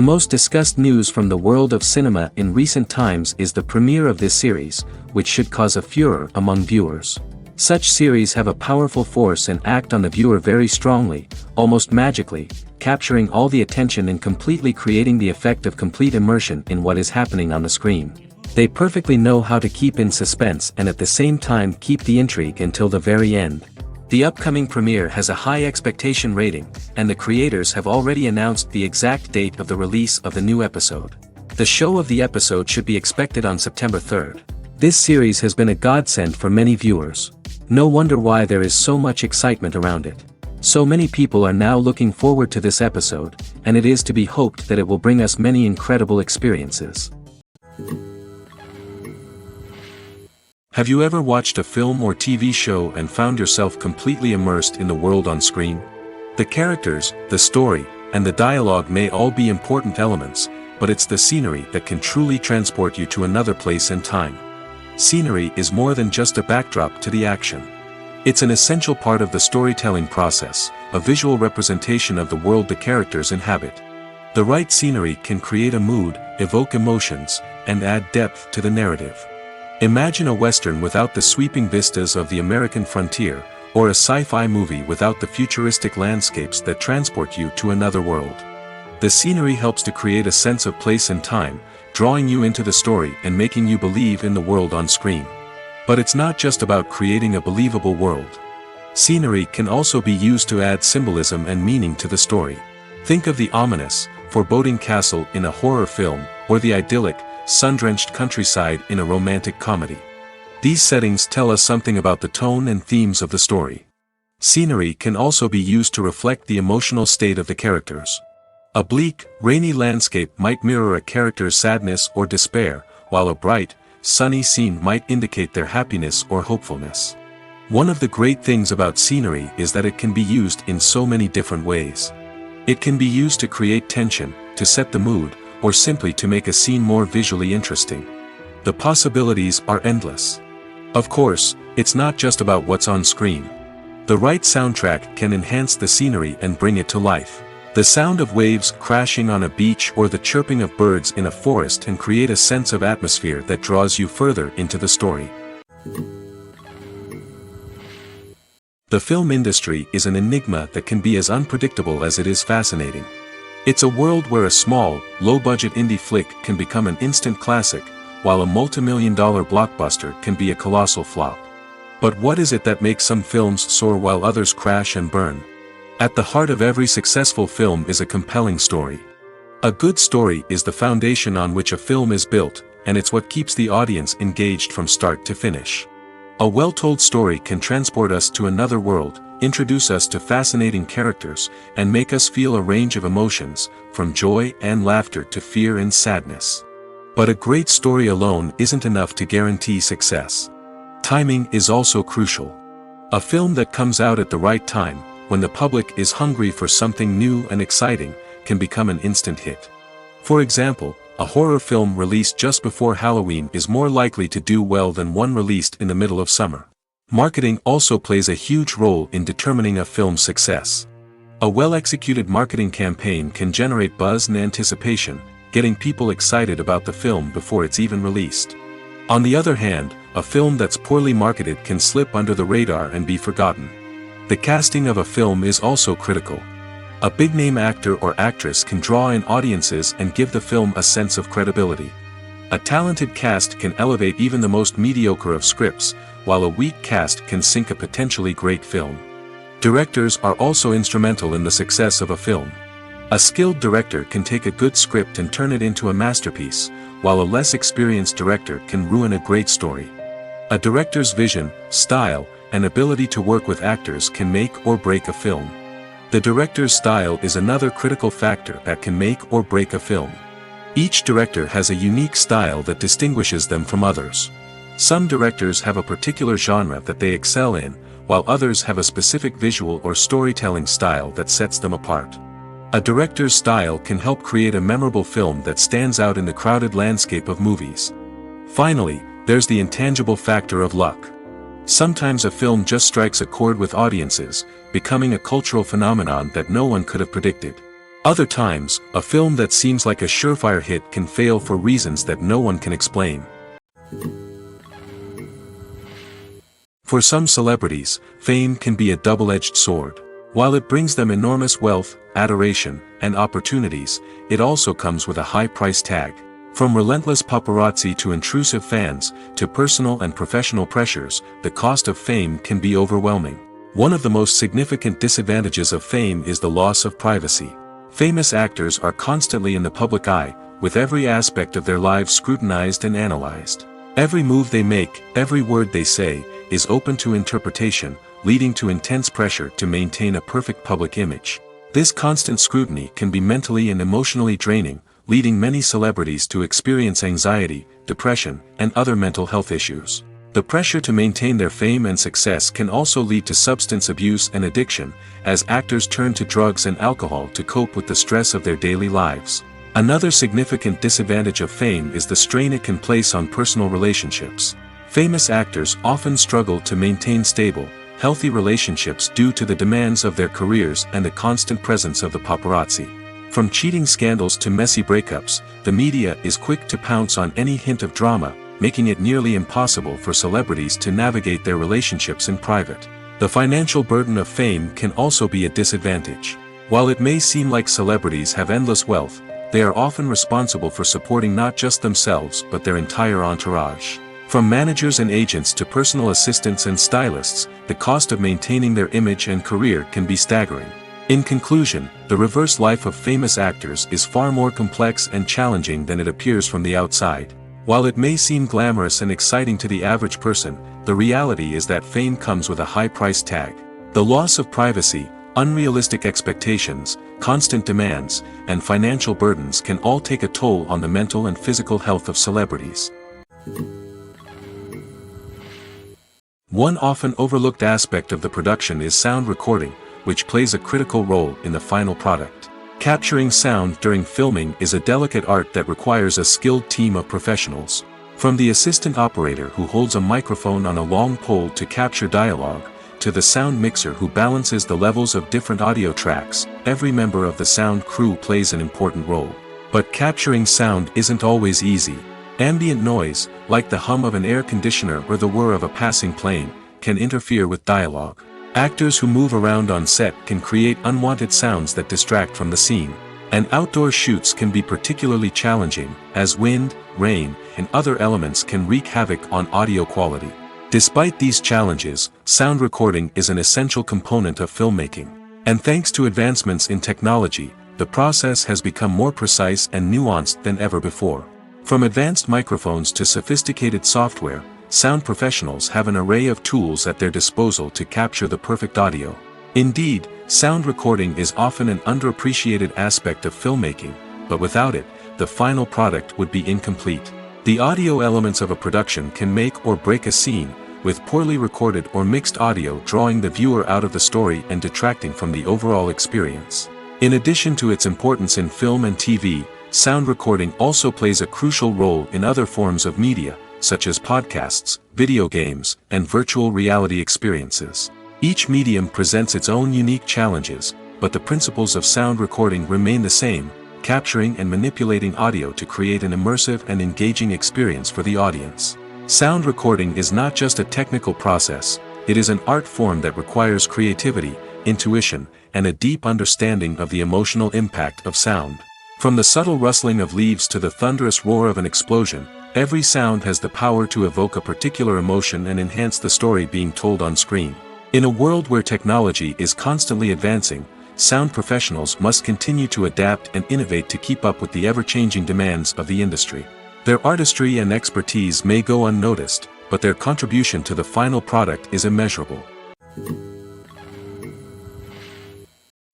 most discussed news from the world of cinema in recent times is the premiere of this series, which should cause a furor among viewers. Such series have a powerful force and act on the viewer very strongly, almost magically, capturing all the attention and completely creating the effect of complete immersion in what is happening on the screen. They perfectly know how to keep in suspense and at the same time keep the intrigue until the very end. The upcoming premiere has a high expectation rating, and the creators have already announced the exact date of the release of the new episode. The show of the episode should be expected on September 3rd. This series has been a godsend for many viewers. No wonder why there is so much excitement around it. So many people are now looking forward to this episode, and it is to be hoped that it will bring us many incredible experiences. Have you ever watched a film or TV show and found yourself completely immersed in the world on screen? The characters, the story, and the dialogue may all be important elements, but it's the scenery that can truly transport you to another place and time. Scenery is more than just a backdrop to the action. It's an essential part of the storytelling process, a visual representation of the world the characters inhabit. The right scenery can create a mood, evoke emotions, and add depth to the narrative. Imagine a Western without the sweeping vistas of the American frontier, or a sci-fi movie without the futuristic landscapes that transport you to another world. The scenery helps to create a sense of place and time, drawing you into the story and making you believe in the world on screen. But it's not just about creating a believable world. Scenery can also be used to add symbolism and meaning to the story. Think of the ominous, foreboding castle in a horror film, or the idyllic, sun-drenched countryside in a romantic comedy. These settings tell us something about the tone and themes of the story. Scenery can also be used to reflect the emotional state of the characters. A bleak, rainy landscape might mirror a character's sadness or despair, while a bright, sunny scene might indicate their happiness or hopefulness. One of the great things about scenery is that it can be used in so many different ways. It can be used to create tension, to set the mood, or simply to make a scene more visually interesting. The possibilities are endless. Of course, it's not just about what's on screen. The right soundtrack can enhance the scenery and bring it to life. The sound of waves crashing on a beach or the chirping of birds in a forest can create a sense of atmosphere that draws you further into the story. The film industry is an enigma that can be as unpredictable as it is fascinating. It's a world where a small, low-budget indie flick can become an instant classic, while a multi-million-dollar blockbuster can be a colossal flop. But what is it that makes some films soar while others crash and burn? At the heart of every successful film is a compelling story. A good story is the foundation on which a film is built, and it's what keeps the audience engaged from start to finish. A well-told story can transport us to another world, introduce us to fascinating characters, and make us feel a range of emotions, from joy and laughter to fear and sadness. But a great story alone isn't enough to guarantee success. Timing is also crucial. A film that comes out at the right time, when the public is hungry for something new and exciting, can become an instant hit. For example, a horror film released just before Halloween is more likely to do well than one released in the middle of summer. Marketing also plays a huge role in determining a film's success. A well-executed marketing campaign can generate buzz and anticipation, getting people excited about the film before it's even released. On the other hand, a film that's poorly marketed can slip under the radar and be forgotten. The casting of a film is also critical. A big-name actor or actress can draw in audiences and give the film a sense of credibility. A talented cast can elevate even the most mediocre of scripts, while a weak cast can sink a potentially great film. Directors are also instrumental in the success of a film. A skilled director can take a good script and turn it into a masterpiece, while a less experienced director can ruin a great story. A director's vision, style, and ability to work with actors can make or break a film. The director's style is another critical factor that can make or break a film. Each director has a unique style that distinguishes them from others. Some directors have a particular genre that they excel in, while others have a specific visual or storytelling style that sets them apart. A director's style can help create a memorable film that stands out in the crowded landscape of movies. Finally, there's the intangible factor of luck. Sometimes a film just strikes a chord with audiences, becoming a cultural phenomenon that no one could have predicted. Other times, a film that seems like a surefire hit can fail for reasons that no one can explain. For some celebrities, fame can be a double-edged sword. While it brings them enormous wealth, adoration, and opportunities, it also comes with a high price tag. From relentless paparazzi to intrusive fans, to personal and professional pressures, the cost of fame can be overwhelming. One of the most significant disadvantages of fame is the loss of privacy. Famous actors are constantly in the public eye, with every aspect of their lives scrutinized and analyzed. Every move they make, every word they say, is open to interpretation, leading to intense pressure to maintain a perfect public image. This constant scrutiny can be mentally and emotionally draining, leading many celebrities to experience anxiety, depression, and other mental health issues. The pressure to maintain their fame and success can also lead to substance abuse and addiction, as actors turn to drugs and alcohol to cope with the stress of their daily lives. Another significant disadvantage of fame is the strain it can place on personal relationships. Famous actors often struggle to maintain stable, healthy relationships due to the demands of their careers and the constant presence of the paparazzi. From cheating scandals to messy breakups, the media is quick to pounce on any hint of drama, making it nearly impossible for celebrities to navigate their relationships in private. The financial burden of fame can also be a disadvantage. While it may seem like celebrities have endless wealth, they are often responsible for supporting not just themselves but their entire entourage. From managers and agents to personal assistants and stylists, the cost of maintaining their image and career can be staggering. In conclusion, the reverse life of famous actors is far more complex and challenging than it appears from the outside. While it may seem glamorous and exciting to the average person, the reality is that fame comes with a high price tag. The loss of privacy, unrealistic expectations, constant demands, and financial burdens can all take a toll on the mental and physical health of celebrities. One often overlooked aspect of the production is sound recording, which plays a critical role in the final product. Capturing sound during filming is a delicate art that requires a skilled team of professionals. From the assistant operator who holds a microphone on a long pole to capture dialogue, to the sound mixer who balances the levels of different audio tracks, every member of the sound crew plays an important role. But capturing sound isn't always easy. Ambient noise, like the hum of an air conditioner or the whir of a passing plane, can interfere with dialogue. Actors who move around on set can create unwanted sounds that distract from the scene. And outdoor shoots can be particularly challenging, as wind, rain, and other elements can wreak havoc on audio quality. Despite these challenges, sound recording is an essential component of filmmaking. And thanks to advancements in technology, the process has become more precise and nuanced than ever before. From advanced microphones to sophisticated software, sound professionals have an array of tools at their disposal to capture the perfect audio. Indeed, sound recording is often an underappreciated aspect of filmmaking, but without it, the final product would be incomplete. The audio elements of a production can make or break a scene, with poorly recorded or mixed audio drawing the viewer out of the story and detracting from the overall experience. In addition to its importance in film and TV, sound recording also plays a crucial role in other forms of media, such as podcasts, video games, and virtual reality experiences. Each medium presents its own unique challenges, but the principles of sound recording remain the same, capturing and manipulating audio to create an immersive and engaging experience for the audience. Sound recording is not just a technical process, it is an art form that requires creativity, intuition, and a deep understanding of the emotional impact of sound. From the subtle rustling of leaves to the thunderous roar of an explosion, every sound has the power to evoke a particular emotion and enhance the story being told on screen. In a world where technology is constantly advancing, sound professionals must continue to adapt and innovate to keep up with the ever-changing demands of the industry. Their artistry and expertise may go unnoticed, but their contribution to the final product is immeasurable.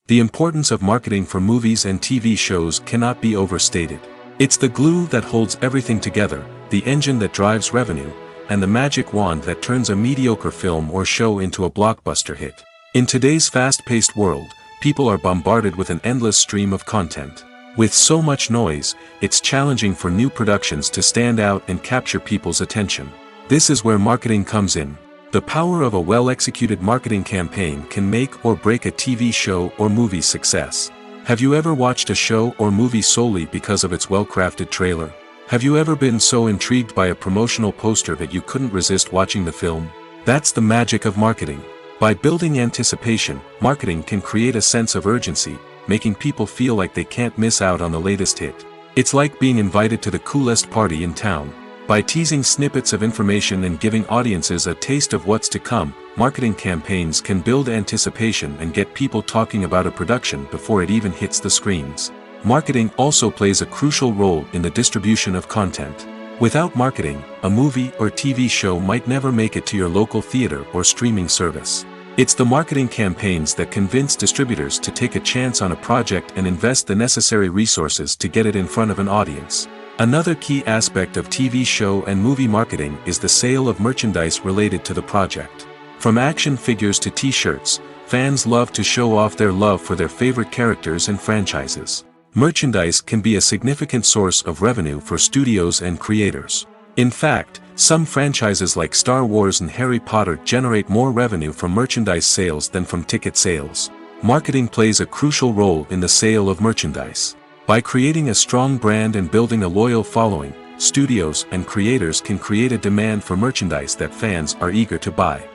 The importance of marketing for movies and TV shows cannot be overstated. It's the glue that holds everything together, the engine that drives revenue, and the magic wand that turns a mediocre film or show into a blockbuster hit. In today's fast-paced world, people are bombarded with an endless stream of content. With so much noise, it's challenging for new productions to stand out and capture people's attention. This is where marketing comes in. The power of a well-executed marketing campaign can make or break a TV show or movie's success. Have you ever watched a show or movie solely because of its well-crafted trailer? Have you ever been so intrigued by a promotional poster that you couldn't resist watching the film? That's the magic of marketing. By building anticipation, marketing can create a sense of urgency, making people feel like they can't miss out on the latest hit. It's like being invited to the coolest party in town. By teasing snippets of information and giving audiences a taste of what's to come, marketing campaigns can build anticipation and get people talking about a production before it even hits the screens. Marketing also plays a crucial role in the distribution of content. Without marketing, a movie or TV show might never make it to your local theater or streaming service. It's the marketing campaigns that convince distributors to take a chance on a project and invest the necessary resources to get it in front of an audience. Another key aspect of TV show and movie marketing is the sale of merchandise related to the project. From action figures to t-shirts, fans love to show off their love for their favorite characters and franchises. Merchandise can be a significant source of revenue for studios and creators. In fact, some franchises like Star Wars and Harry Potter generate more revenue from merchandise sales than from ticket sales. Marketing plays a crucial role in the sale of merchandise. By creating a strong brand and building a loyal following, studios and creators can create a demand for merchandise that fans are eager to buy.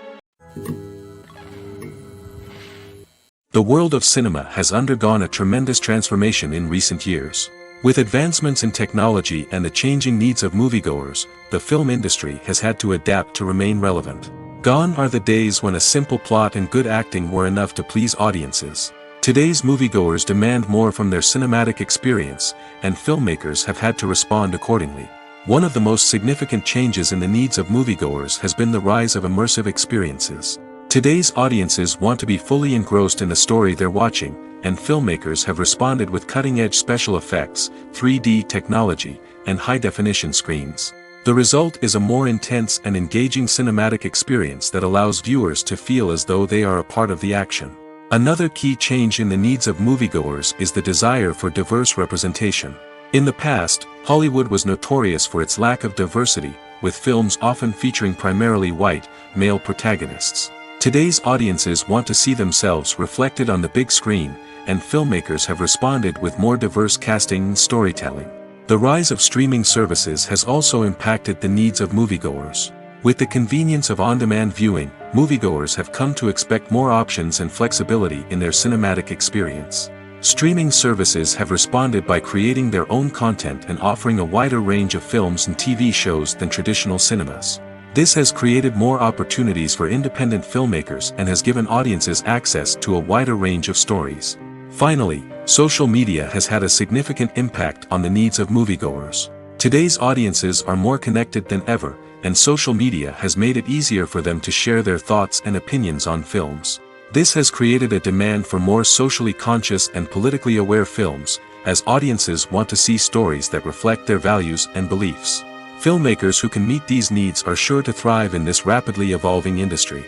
The world of cinema has undergone a tremendous transformation in recent years. With advancements in technology and the changing needs of moviegoers, the film industry has had to adapt to remain relevant. Gone are the days when a simple plot and good acting were enough to please audiences. Today's moviegoers demand more from their cinematic experience, and filmmakers have had to respond accordingly. One of the most significant changes in the needs of moviegoers has been the rise of immersive experiences. Today's audiences want to be fully engrossed in the story they're watching, and filmmakers have responded with cutting-edge special effects, 3D technology, and high-definition screens. The result is a more intense and engaging cinematic experience that allows viewers to feel as though they are a part of the action. Another key change in the needs of moviegoers is the desire for diverse representation. In the past, Hollywood was notorious for its lack of diversity, with films often featuring primarily white, male protagonists. Today's audiences want to see themselves reflected on the big screen, and filmmakers have responded with more diverse casting and storytelling. The rise of streaming services has also impacted the needs of moviegoers. With the convenience of on-demand viewing, moviegoers have come to expect more options and flexibility in their cinematic experience. Streaming services have responded by creating their own content and offering a wider range of films and TV shows than traditional cinemas. This has created more opportunities for independent filmmakers and has given audiences access to a wider range of stories. Finally, social media has had a significant impact on the needs of moviegoers. Today's audiences are more connected than ever, and social media has made it easier for them to share their thoughts and opinions on films. This has created a demand for more socially conscious and politically aware films, as audiences want to see stories that reflect their values and beliefs. Filmmakers who can meet these needs are sure to thrive in this rapidly evolving industry.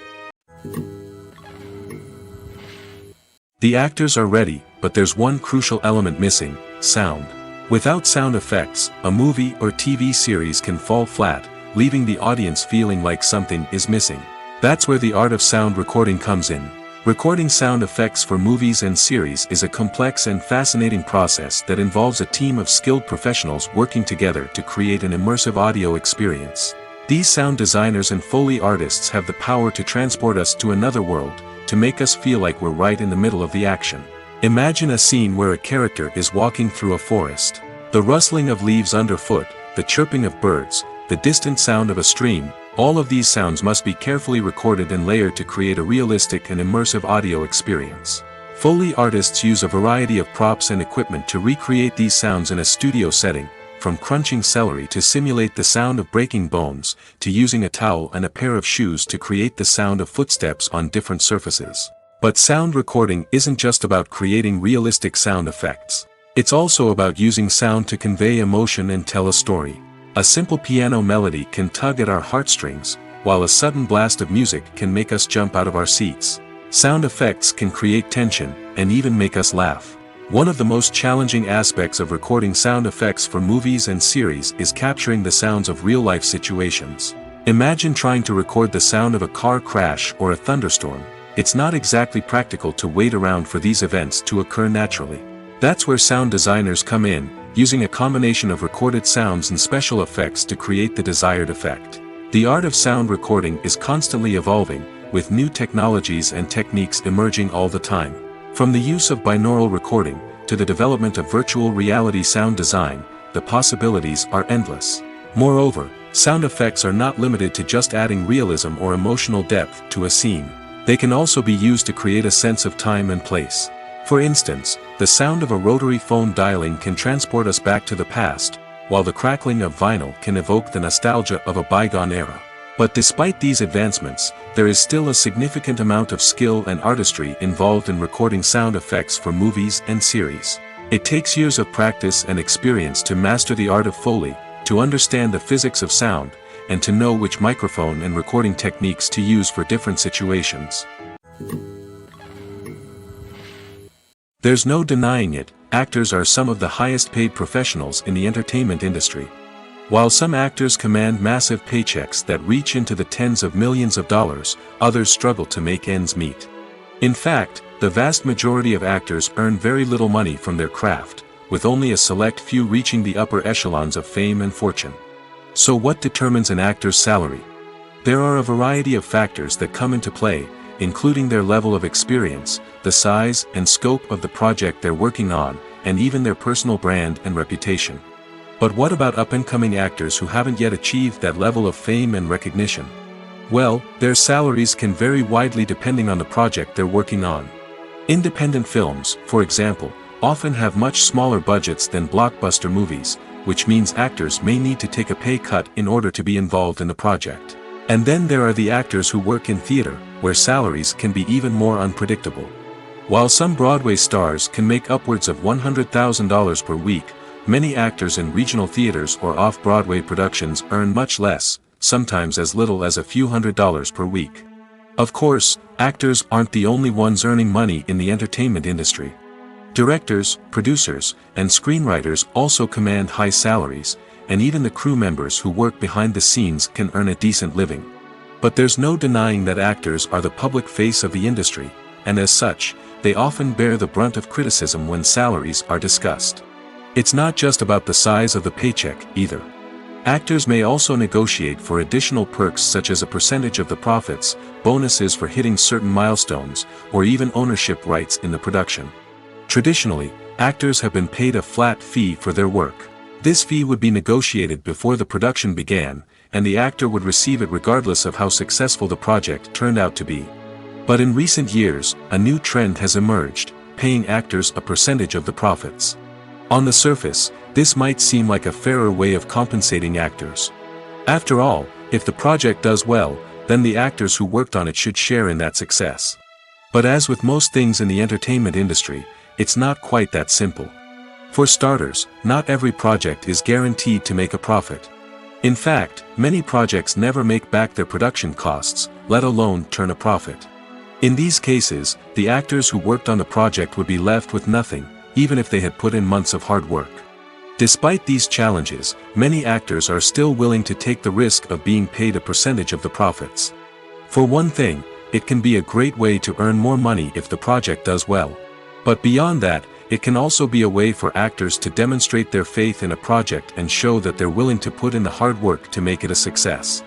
The actors are ready, but there's one crucial element missing: sound. Without sound effects, a movie or TV series can fall flat, leaving the audience feeling like something is missing. That's where the art of sound recording comes in. Recording sound effects for movies and series is a complex and fascinating process that involves a team of skilled professionals working together to create an immersive audio experience. These sound designers and Foley artists have the power to transport us to another world, to make us feel like we're right in the middle of the action. Imagine a scene where a character is walking through a forest. The rustling of leaves underfoot, the chirping of birds, the distant sound of a stream, all of these sounds must be carefully recorded and layered to create a realistic and immersive audio experience. Foley artists use a variety of props and equipment to recreate these sounds in a studio setting, from crunching celery to simulate the sound of breaking bones, to using a towel and a pair of shoes to create the sound of footsteps on different surfaces. But sound recording isn't just about creating realistic sound effects. It's also about using sound to convey emotion and tell a story. A simple piano melody can tug at our heartstrings, while a sudden blast of music can make us jump out of our seats. Sound effects can create tension, and even make us laugh. One of the most challenging aspects of recording sound effects for movies and series is capturing the sounds of real-life situations. Imagine trying to record the sound of a car crash or a thunderstorm. It's not exactly practical to wait around for these events to occur naturally. That's where sound designers come in, using a combination of recorded sounds and special effects to create the desired effect. The art of sound recording is constantly evolving, with new technologies and techniques emerging all the time. From the use of binaural recording, to the development of virtual reality sound design, the possibilities are endless. Moreover, sound effects are not limited to just adding realism or emotional depth to a scene. They can also be used to create a sense of time and place. For instance, the sound of a rotary phone dialing can transport us back to the past, while the crackling of vinyl can evoke the nostalgia of a bygone era. But despite these advancements, there is still a significant amount of skill and artistry involved in recording sound effects for movies and series. It takes years of practice and experience to master the art of Foley, to understand the physics of sound, and to know which microphone and recording techniques to use for different situations. There's no denying it, actors are some of the highest paid professionals in the entertainment industry. While some actors command massive paychecks that reach into the tens of millions of dollars, others struggle to make ends meet. In fact, the vast majority of actors earn very little money from their craft, with only a select few reaching the upper echelons of fame and fortune. So what determines an actor's salary? There are a variety of factors that come into play, including their level of experience, the size and scope of the project they're working on, and even their personal brand and reputation. But what about up-and-coming actors who haven't yet achieved that level of fame and recognition? Well, their salaries can vary widely depending on the project they're working on. Independent films, for example, often have much smaller budgets than blockbuster movies, which means actors may need to take a pay cut in order to be involved in the project. And then there are the actors who work in theater, where salaries can be even more unpredictable. While some Broadway stars can make upwards of $100,000 per week, many actors in regional theaters or off-Broadway productions earn much less, sometimes as little as a few $100s per week. Of course, actors aren't the only ones earning money in the entertainment industry. Directors, producers, and screenwriters also command high salaries, and even the crew members who work behind the scenes can earn a decent living. But there's no denying that actors are the public face of the industry, and as such, they often bear the brunt of criticism when salaries are discussed. It's not just about the size of the paycheck, either. Actors may also negotiate for additional perks such as a percentage of the profits, bonuses for hitting certain milestones, or even ownership rights in the production. Traditionally, actors have been paid a flat fee for their work. This fee would be negotiated before the production began, and the actor would receive it regardless of how successful the project turned out to be. But in recent years, a new trend has emerged, paying actors a percentage of the profits. On the surface, this might seem like a fairer way of compensating actors. After all, if the project does well, then the actors who worked on it should share in that success. But as with most things in the entertainment industry, it's not quite that simple. For starters, not every project is guaranteed to make a profit. In fact, many projects never make back their production costs, let alone turn a profit. In these cases, the actors who worked on the project would be left with nothing, even if they had put in months of hard work. Despite these challenges, many actors are still willing to take the risk of being paid a percentage of the profits. For one thing, it can be a great way to earn more money if the project does well. But beyond that, it can also be a way for actors to demonstrate their faith in a project and show that they're willing to put in the hard work to make it a success.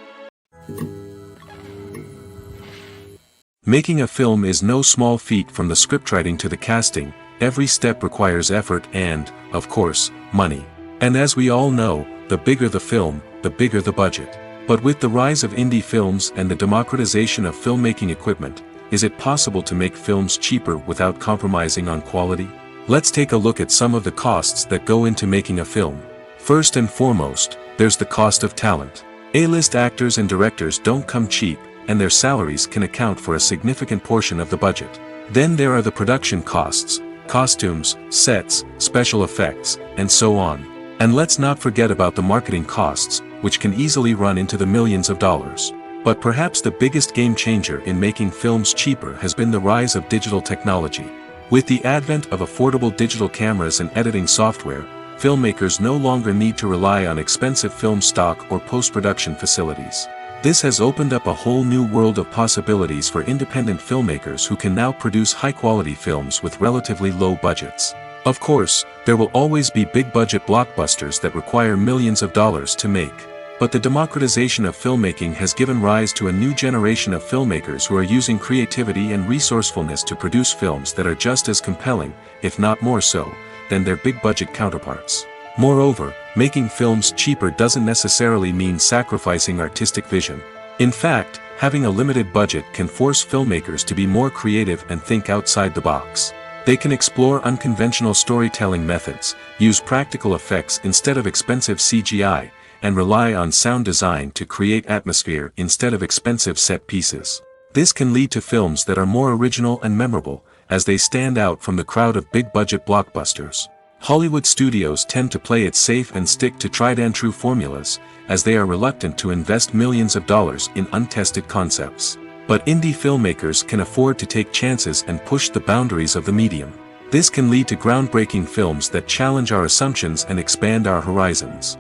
Making a film is no small feat. From the scriptwriting to the casting, every step requires effort and, of course, money. And as we all know, the bigger the film, the bigger the budget. But with the rise of indie films and the democratization of filmmaking equipment, is it possible to make films cheaper without compromising on quality? Let's take a look at some of the costs that go into making a film. First and foremost, there's the cost of talent. A-list actors and directors don't come cheap, and their salaries can account for a significant portion of the budget. Then there are the production costs, costumes, sets, special effects, and so on. And let's not forget about the marketing costs, which can easily run into the millions of dollars. But perhaps the biggest game changer in making films cheaper has been the rise of digital technology. With the advent of affordable digital cameras and editing software, filmmakers no longer need to rely on expensive film stock or post-production facilities. This has opened up a whole new world of possibilities for independent filmmakers who can now produce high-quality films with relatively low budgets. Of course, there will always be big-budget blockbusters that require millions of dollars to make. But the democratization of filmmaking has given rise to a new generation of filmmakers who are using creativity and resourcefulness to produce films that are just as compelling, if not more so, than their big-budget counterparts. Moreover, making films cheaper doesn't necessarily mean sacrificing artistic vision. In fact, having a limited budget can force filmmakers to be more creative and think outside the box. They can explore unconventional storytelling methods, use practical effects instead of expensive CGI, and rely on sound design to create atmosphere instead of expensive set pieces. This can lead to films that are more original and memorable, as they stand out from the crowd of big-budget blockbusters. Hollywood studios tend to play it safe and stick to tried-and-true formulas, as they are reluctant to invest millions of dollars in untested concepts. But indie filmmakers can afford to take chances and push the boundaries of the medium. This can lead to groundbreaking films that challenge our assumptions and expand our horizons.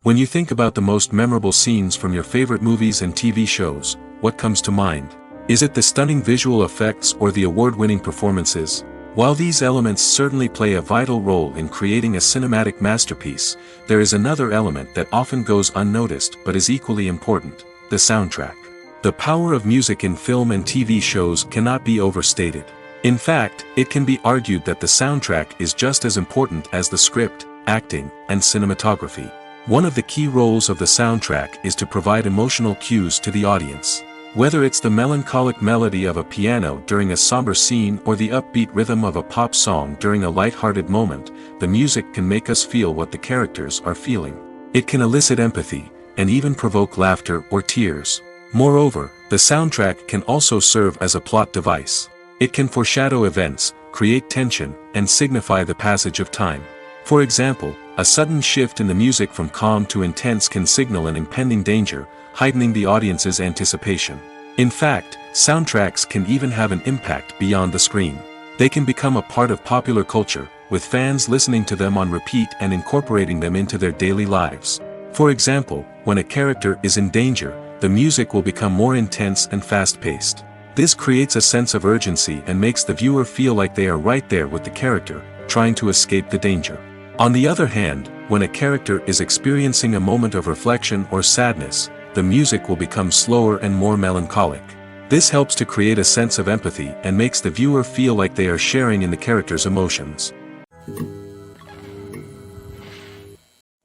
When you think about the most memorable scenes from your favorite movies and TV shows, what comes to mind? Is it the stunning visual effects or the award-winning performances? While these elements certainly play a vital role in creating a cinematic masterpiece, there is another element that often goes unnoticed but is equally important: the soundtrack. The power of music in film and TV shows cannot be overstated. In fact, it can be argued that the soundtrack is just as important as the script, acting, and cinematography. One of the key roles of the soundtrack is to provide emotional cues to the audience. Whether it's the melancholic melody of a piano during a somber scene or the upbeat rhythm of a pop song during a light-hearted moment, the music can make us feel what the characters are feeling. It can elicit empathy, and even provoke laughter or tears. Moreover, the soundtrack can also serve as a plot device. It can foreshadow events, create tension, and signify the passage of time. For example, a sudden shift in the music from calm to intense can signal an impending danger, heightening the audience's anticipation. In fact, soundtracks can even have an impact beyond the screen. They can become a part of popular culture, with fans listening to them on repeat and incorporating them into their daily lives. For example, when a character is in danger, the music will become more intense and fast-paced. This creates a sense of urgency and makes the viewer feel like they are right there with the character, trying to escape the danger. On the other hand, when a character is experiencing a moment of reflection or sadness, the music will become slower and more melancholic. This helps to create a sense of empathy and makes the viewer feel like they are sharing in the character's emotions.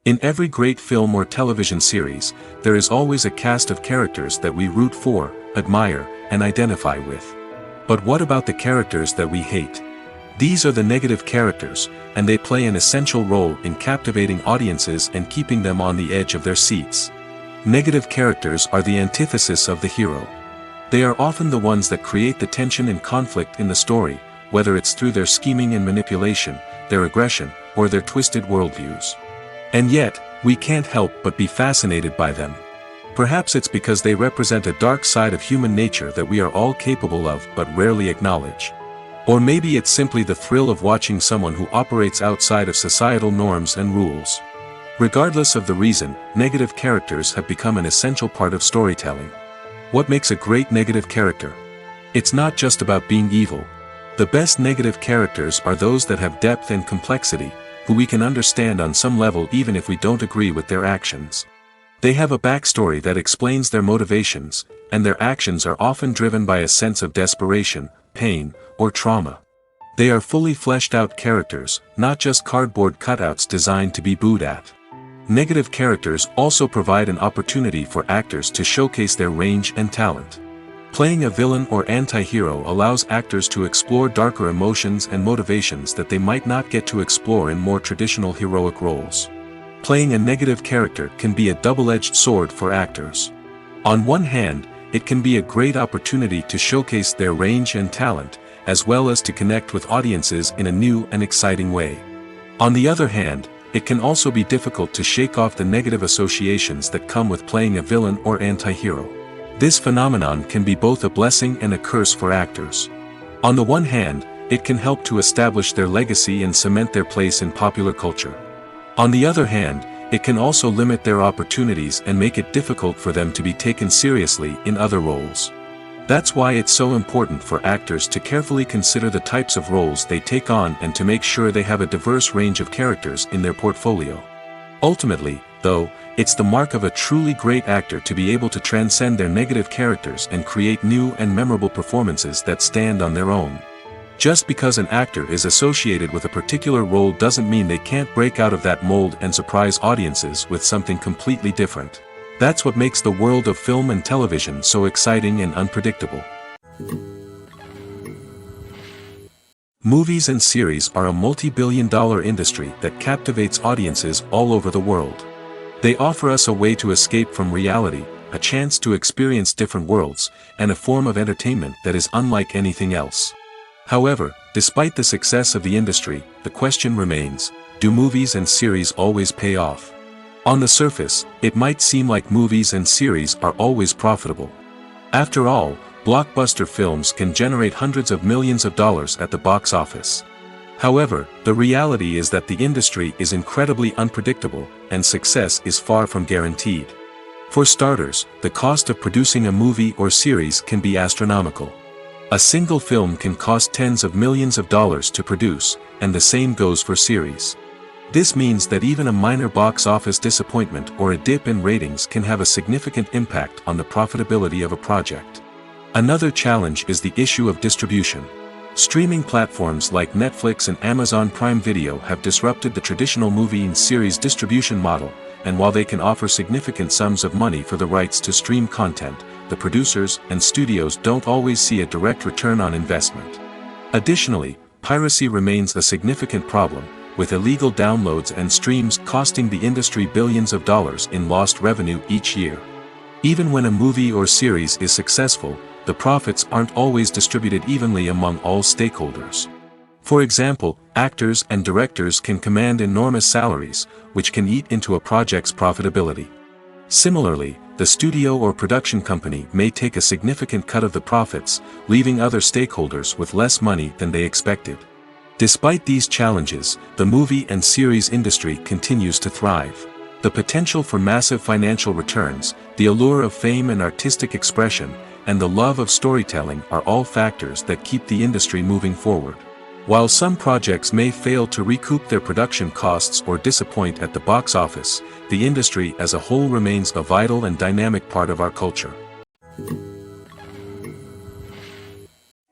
In every great film or television series, there is always a cast of characters that we root for, admire, and identify with. But what about the characters that we hate? These are the negative characters, and they play an essential role in captivating audiences and keeping them on the edge of their seats. Negative characters are the antithesis of the hero. They are often the ones that create the tension and conflict in the story, whether it's through their scheming and manipulation, their aggression, or their twisted worldviews. And yet, we can't help but be fascinated by them. Perhaps it's because they represent a dark side of human nature that we are all capable of but rarely acknowledge. Or maybe it's simply the thrill of watching someone who operates outside of societal norms and rules. Regardless of the reason, negative characters have become an essential part of storytelling. What makes a great negative character? It's not just about being evil. The best negative characters are those that have depth and complexity, who we can understand on some level even if we don't agree with their actions. They have a backstory that explains their motivations, and their actions are often driven by a sense of desperation, pain, or trauma. They are fully fleshed out characters, not just cardboard cutouts designed to be booed at. Negative characters also provide an opportunity for actors to showcase their range and talent. Playing a villain or anti-hero allows actors to explore darker emotions and motivations that they might not get to explore in more traditional heroic roles. Playing a negative character can be a double-edged sword for actors. On one hand, it can be a great opportunity to showcase their range and talent, as well as to connect with audiences in a new and exciting way. On the other hand, it can also be difficult to shake off the negative associations that come with playing a villain or anti-hero. This phenomenon can be both a blessing and a curse for actors. On the one hand, it can help to establish their legacy and cement their place in popular culture. On the other hand, it can also limit their opportunities and make it difficult for them to be taken seriously in other roles. That's why it's so important for actors to carefully consider the types of roles they take on and to make sure they have a diverse range of characters in their portfolio. Ultimately, though, it's the mark of a truly great actor to be able to transcend their negative characters and create new and memorable performances that stand on their own. Just because an actor is associated with a particular role doesn't mean they can't break out of that mold and surprise audiences with something completely different. That's what makes the world of film and television so exciting and unpredictable. Movies and series are a multi-billion-dollar industry that captivates audiences all over the world. They offer us a way to escape from reality, a chance to experience different worlds, and a form of entertainment that is unlike anything else. However, despite the success of the industry, the question remains, do movies and series always pay off? On the surface, it might seem like movies and series are always profitable. After all, blockbuster films can generate hundreds of millions of dollars at the box office. However, the reality is that the industry is incredibly unpredictable, and success is far from guaranteed. For starters, the cost of producing a movie or series can be astronomical. A single film can cost tens of millions of dollars to produce, and the same goes for series. This means that even a minor box office disappointment or a dip in ratings can have a significant impact on the profitability of a project. Another challenge is the issue of distribution. Streaming platforms like Netflix and Amazon Prime Video have disrupted the traditional movie and series distribution model, and while they can offer significant sums of money for the rights to stream content, the producers and studios don't always see a direct return on investment. Additionally, piracy remains a significant problem, with illegal downloads and streams costing the industry billions of dollars in lost revenue each year. Even when a movie or series is successful, the profits aren't always distributed evenly among all stakeholders. For example, actors and directors can command enormous salaries, which can eat into a project's profitability. Similarly, the studio or production company may take a significant cut of the profits, leaving other stakeholders with less money than they expected. Despite these challenges, the movie and series industry continues to thrive. The potential for massive financial returns, the allure of fame and artistic expression, and the love of storytelling are all factors that keep the industry moving forward. While some projects may fail to recoup their production costs or disappoint at the box office, the industry as a whole remains a vital and dynamic part of our culture.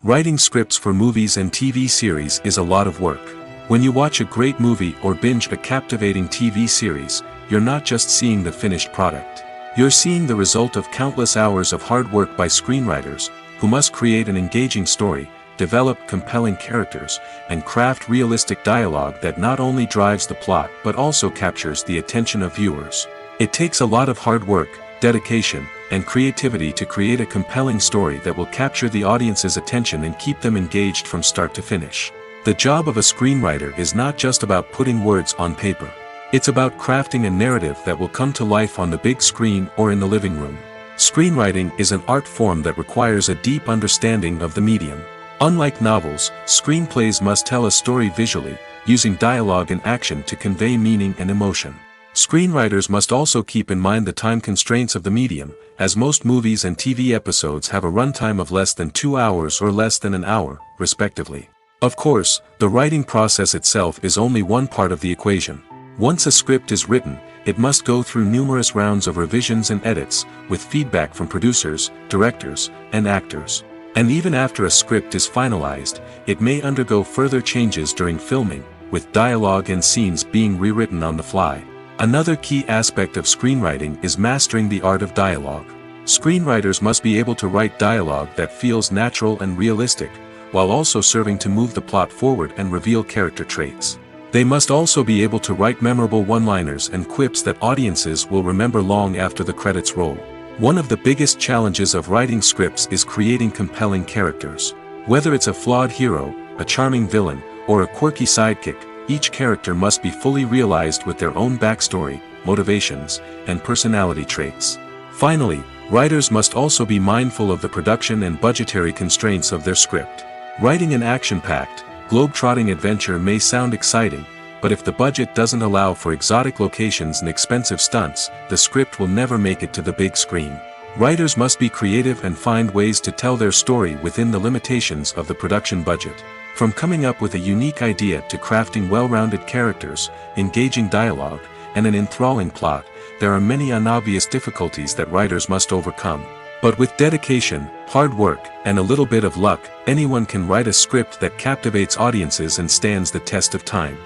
Writing scripts for movies and TV series is a lot of work. When you watch a great movie or binge a captivating TV series, you're not just seeing the finished product. You're seeing the result of countless hours of hard work by screenwriters, who must create an engaging story, develop compelling characters, and craft realistic dialogue that not only drives the plot but also captures the attention of viewers. It takes a lot of hard work, dedication, and creativity to create a compelling story that will capture the audience's attention and keep them engaged from start to finish. The job of a screenwriter is not just about putting words on paper. It's about crafting a narrative that will come to life on the big screen or in the living room. Screenwriting is an art form that requires a deep understanding of the medium. Unlike novels, screenplays must tell a story visually, using dialogue and action to convey meaning and emotion. Screenwriters must also keep in mind the time constraints of the medium, as most movies and TV episodes have a runtime of less than 2 hours or less than an hour, respectively. Of course, the writing process itself is only one part of the equation. Once a script is written, it must go through numerous rounds of revisions and edits, with feedback from producers, directors, and actors. And even after a script is finalized, it may undergo further changes during filming, with dialogue and scenes being rewritten on the fly. Another key aspect of screenwriting is mastering the art of dialogue. Screenwriters must be able to write dialogue that feels natural and realistic, while also serving to move the plot forward and reveal character traits. They must also be able to write memorable one-liners and quips that audiences will remember long after the credits roll. One of the biggest challenges of writing scripts is creating compelling characters. Whether it's a flawed hero, a charming villain, or a quirky sidekick, each character must be fully realized with their own backstory, motivations, and personality traits. Finally, writers must also be mindful of the production and budgetary constraints of their script. Writing an action-packed, globe-trotting adventure may sound exciting, but if the budget doesn't allow for exotic locations and expensive stunts, the script will never make it to the big screen. Writers must be creative and find ways to tell their story within the limitations of the production budget. From coming up with a unique idea to crafting well-rounded characters, engaging dialogue, and an enthralling plot, there are many unobvious difficulties that writers must overcome. But with dedication, hard work, and a little bit of luck, anyone can write a script that captivates audiences and stands the test of time.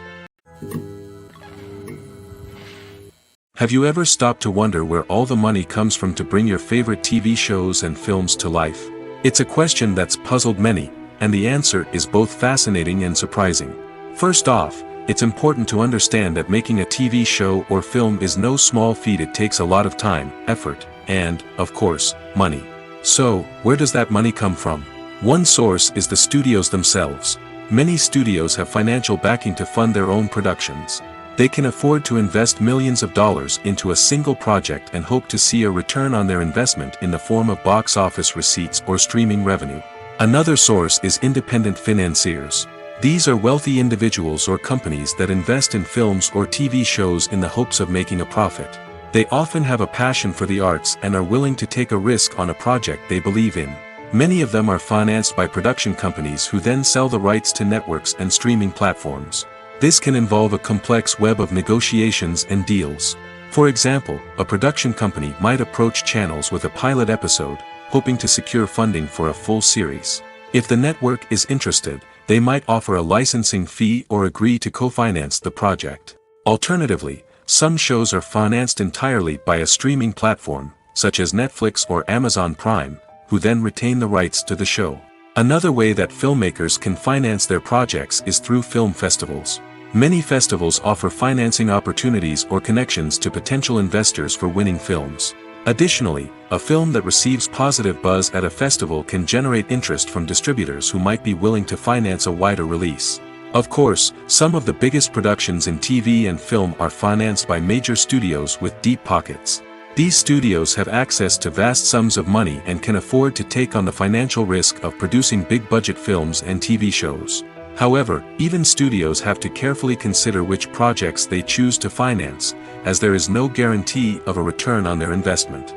Have you ever stopped to wonder where all the money comes from to bring your favorite TV shows and films to life? It's a question that's puzzled many, and the answer is both fascinating and surprising. First off, it's important to understand that making a TV show or film is no small feat. It takes a lot of time, effort, and, of course, money. So, where does that money come from? One source is the studios themselves. Many studios have financial backing to fund their own productions. They can afford to invest millions of dollars into a single project and hope to see a return on their investment in the form of box office receipts or streaming revenue. Another source is independent financiers. These are wealthy individuals or companies that invest in films or TV shows in the hopes of making a profit. They often have a passion for the arts and are willing to take a risk on a project they believe in. Many of them are financed by production companies who then sell the rights to networks and streaming platforms. This can involve a complex web of negotiations and deals. For example, a production company might approach channels with a pilot episode, hoping to secure funding for a full series. If the network is interested, they might offer a licensing fee or agree to co-finance the project. Alternatively, some shows are financed entirely by a streaming platform, such as Netflix or Amazon Prime, who then retain the rights to the show. Another way that filmmakers can finance their projects is through film festivals. Many festivals offer financing opportunities or connections to potential investors for winning films. Additionally, a film that receives positive buzz at a festival can generate interest from distributors who might be willing to finance a wider release. Of course, some of the biggest productions in TV and film are financed by major studios with deep pockets. These studios have access to vast sums of money and can afford to take on the financial risk of producing big-budget films and TV shows. However, even studios have to carefully consider which projects they choose to finance, as there is no guarantee of a return on their investment.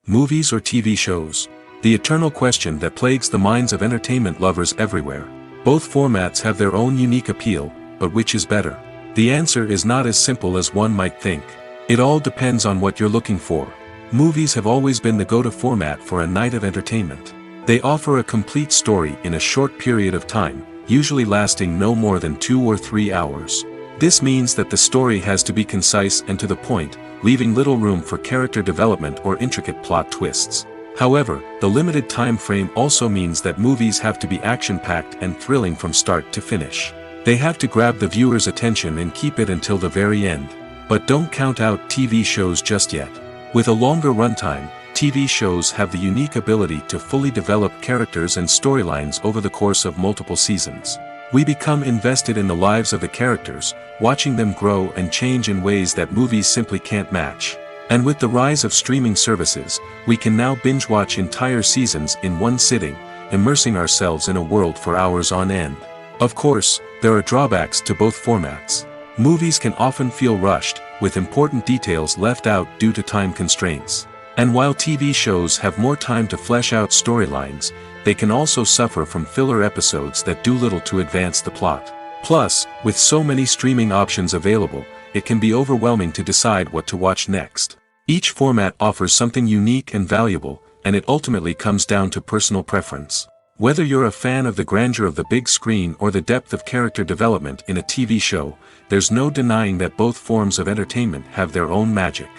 Movies or TV shows? The eternal question that plagues the minds of entertainment lovers everywhere. Both formats have their own unique appeal, but which is better? The answer is not as simple as one might think. It all depends on what you're looking for. Movies have always been the go-to format for a night of entertainment. They offer a complete story in a short period of time, usually lasting no more than 2 or 3 hours. This means that the story has to be concise and to the point, leaving little room for character development or intricate plot twists. However, the limited time frame also means that movies have to be action-packed and thrilling from start to finish. They have to grab the viewer's attention and keep it until the very end. But don't count out TV shows just yet. With a longer runtime, TV shows have the unique ability to fully develop characters and storylines over the course of multiple seasons. We become invested in the lives of the characters, watching them grow and change in ways that movies simply can't match. And with the rise of streaming services, we can now binge-watch entire seasons in one sitting, immersing ourselves in a world for hours on end. Of course, there are drawbacks to both formats. Movies can often feel rushed, with important details left out due to time constraints. And while TV shows have more time to flesh out storylines, they can also suffer from filler episodes that do little to advance the plot. Plus, with so many streaming options available, it can be overwhelming to decide what to watch next. Each format offers something unique and valuable, and it ultimately comes down to personal preference. Whether you're a fan of the grandeur of the big screen or the depth of character development in a TV show, there's no denying that both forms of entertainment have their own magic.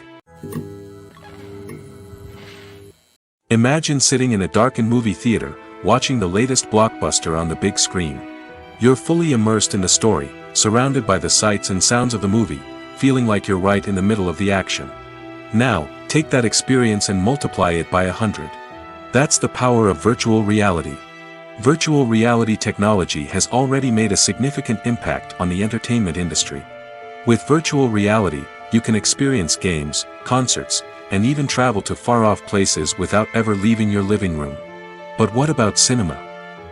Imagine sitting in a darkened movie theater, watching the latest blockbuster on the big screen. You're fully immersed in the story, surrounded by the sights and sounds of the movie, feeling like you're right in the middle of the action. Now, take that experience and multiply it by 100. That's the power of virtual reality. Virtual reality technology has already made a significant impact on the entertainment industry. With virtual reality, you can experience games, concerts, and even travel to far-off places without ever leaving your living room. But what about cinema?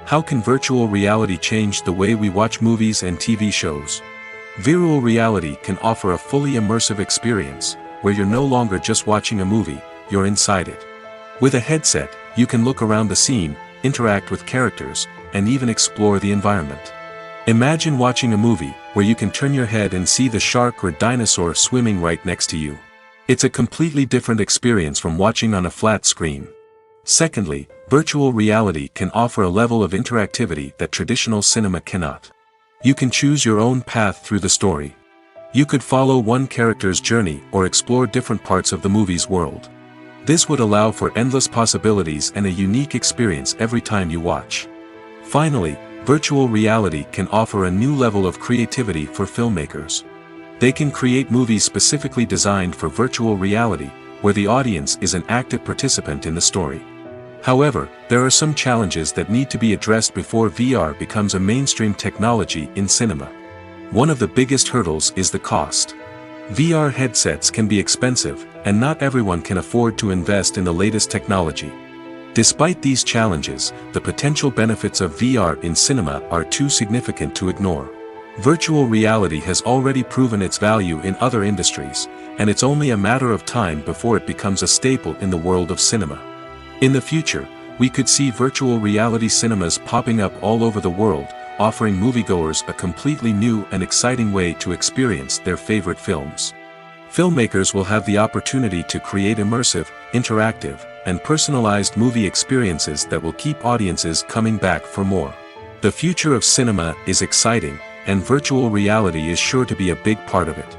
How can virtual reality change the way we watch movies and TV shows? Virtual reality can offer a fully immersive experience, where you're no longer just watching a movie, you're inside it. With a headset, you can look around the scene, interact with characters, and even explore the environment. Imagine watching a movie where you can turn your head and see the shark or dinosaur swimming right next to you. It's a completely different experience from watching on a flat screen. Secondly, virtual reality can offer a level of interactivity that traditional cinema cannot. You can choose your own path through the story. You could follow one character's journey or explore different parts of the movie's world. This would allow for endless possibilities and a unique experience every time you watch. Finally, virtual reality can offer a new level of creativity for filmmakers. They can create movies specifically designed for virtual reality, where the audience is an active participant in the story. However, there are some challenges that need to be addressed before VR becomes a mainstream technology in cinema. One of the biggest hurdles is the cost. VR headsets can be expensive, and not everyone can afford to invest in the latest technology. Despite these challenges, the potential benefits of VR in cinema are too significant to ignore. Virtual reality has already proven its value in other industries, and it's only a matter of time before it becomes a staple in the world of cinema. In the future, we could see virtual reality cinemas popping up all over the world, offering moviegoers a completely new and exciting way to experience their favorite films. Filmmakers will have the opportunity to create immersive, interactive, and personalized movie experiences that will keep audiences coming back for more. The future of cinema is exciting, and virtual reality is sure to be a big part of it.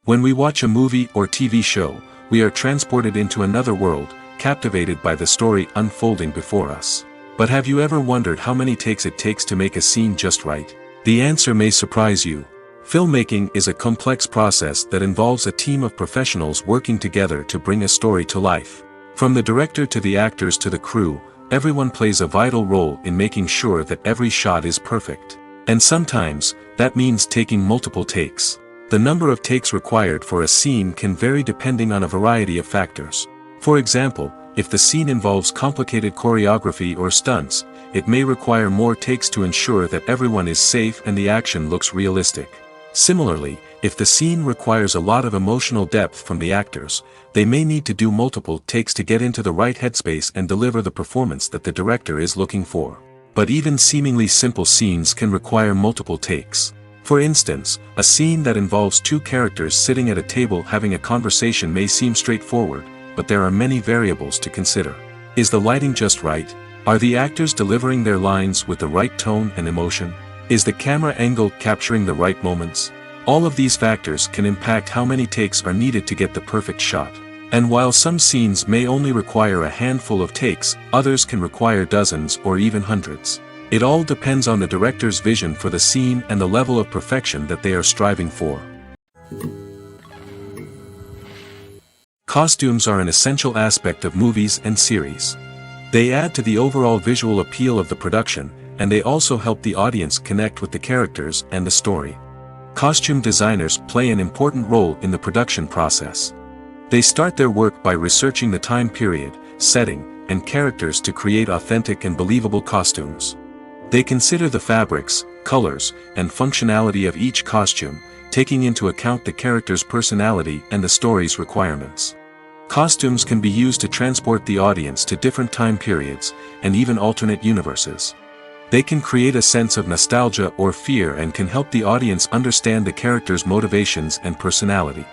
When we watch a movie or TV show, we are transported into another world, captivated by the story unfolding before us. But have you ever wondered how many takes it takes to make a scene just right? The answer may surprise you. Filmmaking is a complex process that involves a team of professionals working together to bring a story to life. From the director to the actors to the crew, everyone plays a vital role in making sure that every shot is perfect. And sometimes, that means taking multiple takes. The number of takes required for a scene can vary depending on a variety of factors. For example, if the scene involves complicated choreography or stunts, it may require more takes to ensure that everyone is safe and the action looks realistic. Similarly, if the scene requires a lot of emotional depth from the actors, they may need to do multiple takes to get into the right headspace and deliver the performance that the director is looking for. But even seemingly simple scenes can require multiple takes. For instance, a scene that involves two characters sitting at a table having a conversation may seem straightforward, but there are many variables to consider. Is the lighting just right? Are the actors delivering their lines with the right tone and emotion? Is the camera angle capturing the right moments? All of these factors can impact how many takes are needed to get the perfect shot. And while some scenes may only require a handful of takes, others can require dozens or even hundreds. It all depends on the director's vision for the scene and the level of perfection that they are striving for. Costumes are an essential aspect of movies and series. They add to the overall visual appeal of the production, and they also help the audience connect with the characters and the story. Costume designers play an important role in the production process. They start their work by researching the time period, setting, and characters to create authentic and believable costumes. They consider the fabrics, colors, and functionality of each costume, taking into account the character's personality and the story's requirements. Costumes can be used to transport the audience to different time periods, and even alternate universes. They can create a sense of nostalgia or fear and can help the audience understand the character's motivations and personality.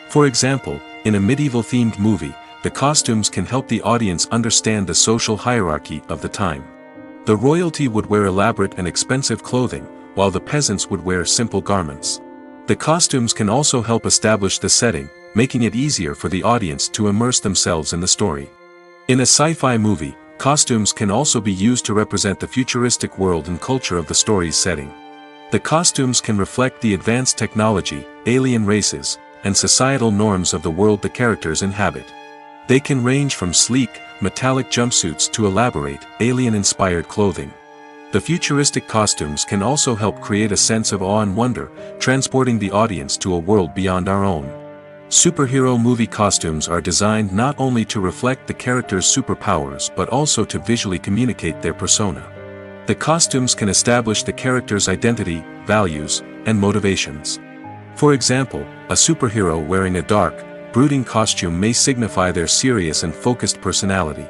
For example, in a medieval-themed movie, the costumes can help the audience understand the social hierarchy of the time. The royalty would wear elaborate and expensive clothing, while the peasants would wear simple garments. The costumes can also help establish the setting, making it easier for the audience to immerse themselves in the story. In a sci-fi movie, costumes can also be used to represent the futuristic world and culture of the story's setting. The costumes can reflect the advanced technology, alien races, and societal norms of the world the characters inhabit. They can range from sleek, metallic jumpsuits to elaborate, alien-inspired clothing. The futuristic costumes can also help create a sense of awe and wonder, transporting the audience to a world beyond our own. Superhero movie costumes are designed not only to reflect the character's superpowers but also to visually communicate their persona. The costumes can establish the character's identity, values, and motivations. For example, a superhero wearing a dark, brooding costume may signify their serious and focused personality.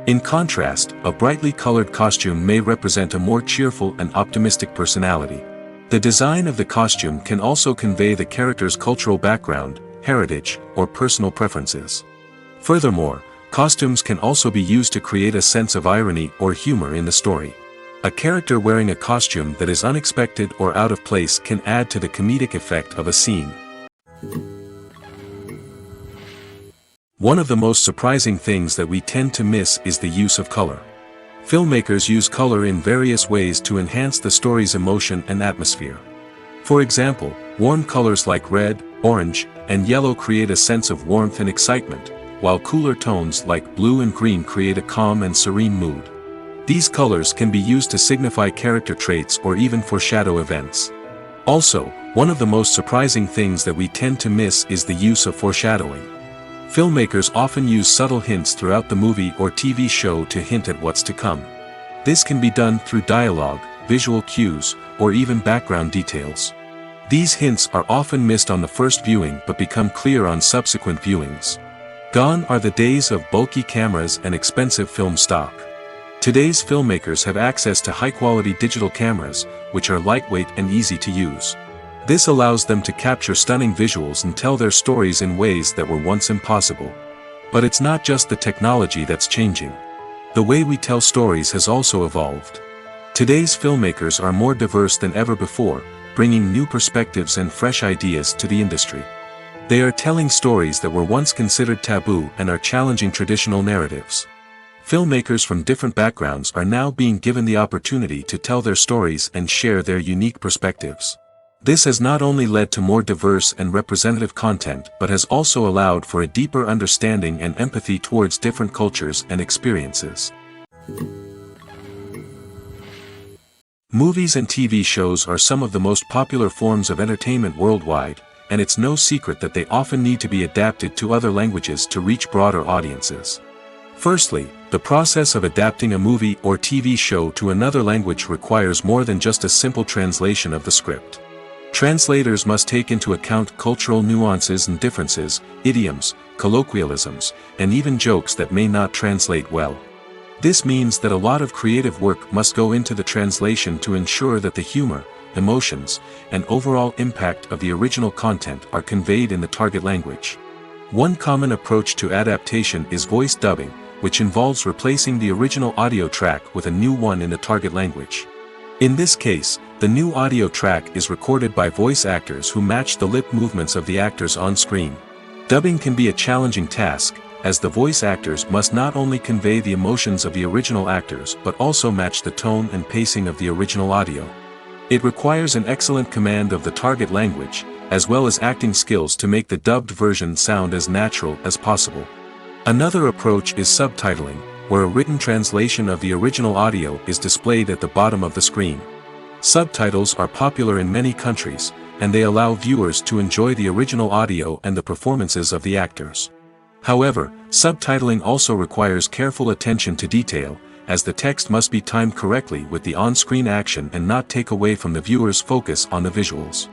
In contrast, a brightly colored costume may represent a more cheerful and optimistic personality. The design of the costume can also convey the character's cultural background, heritage, or personal preferences. Furthermore, costumes can also be used to create a sense of irony or humor in the story. A character wearing a costume that is unexpected or out of place can add to the comedic effect of a scene. One of the most surprising things that we tend to miss is the use of color. Filmmakers use color in various ways to enhance the story's emotion and atmosphere. For example, warm colors like red, orange, and yellow create a sense of warmth and excitement, while cooler tones like blue and green create a calm and serene mood. These colors can be used to signify character traits or even foreshadow events. Also, one of the most surprising things that we tend to miss is the use of foreshadowing. Filmmakers often use subtle hints throughout the movie or TV show to hint at what's to come. This can be done through dialogue, visual cues, or even background details. These hints are often missed on the first viewing but become clear on subsequent viewings. Gone are the days of bulky cameras and expensive film stock. Today's filmmakers have access to high-quality digital cameras, which are lightweight and easy to use. This allows them to capture stunning visuals and tell their stories in ways that were once impossible. But it's not just the technology that's changing. The way we tell stories has also evolved. Today's filmmakers are more diverse than ever before, bringing new perspectives and fresh ideas to the industry. They are telling stories that were once considered taboo and are challenging traditional narratives. Filmmakers from different backgrounds are now being given the opportunity to tell their stories and share their unique perspectives. This has not only led to more diverse and representative content but has also allowed for a deeper understanding and empathy towards different cultures and experiences. Movies and TV shows are some of the most popular forms of entertainment worldwide, and it's no secret that they often need to be adapted to other languages to reach broader audiences. Firstly, the process of adapting a movie or TV show to another language requires more than just a simple translation of the script. Translators must take into account cultural nuances and differences, idioms, colloquialisms, and even jokes that may not translate well. This means that a lot of creative work must go into the translation to ensure that the humor, emotions, and overall impact of the original content are conveyed in the target language. One common approach to adaptation is voice dubbing, which involves replacing the original audio track with a new one in the target language. In this case, the new audio track is recorded by voice actors who match the lip movements of the actors on screen. Dubbing can be a challenging task, as the voice actors must not only convey the emotions of the original actors but also match the tone and pacing of the original audio. It requires an excellent command of the target language, as well as acting skills to make the dubbed version sound as natural as possible. Another approach is subtitling, where a written translation of the original audio is displayed at the bottom of the screen. Subtitles are popular in many countries, and they allow viewers to enjoy the original audio and the performances of the actors. However, subtitling also requires careful attention to detail, as the text must be timed correctly with the on-screen action and not take away from the viewer's focus on the visuals.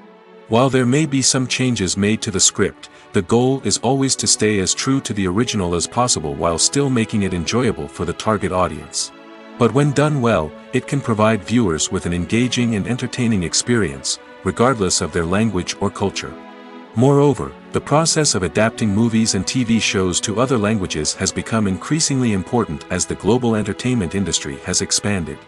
While there may be some changes made to the script, the goal is always to stay as true to the original as possible while still making it enjoyable for the target audience. But when done well, it can provide viewers with an engaging and entertaining experience, regardless of their language or culture. Moreover, the process of adapting movies and TV shows to other languages has become increasingly important as the global entertainment industry has expanded.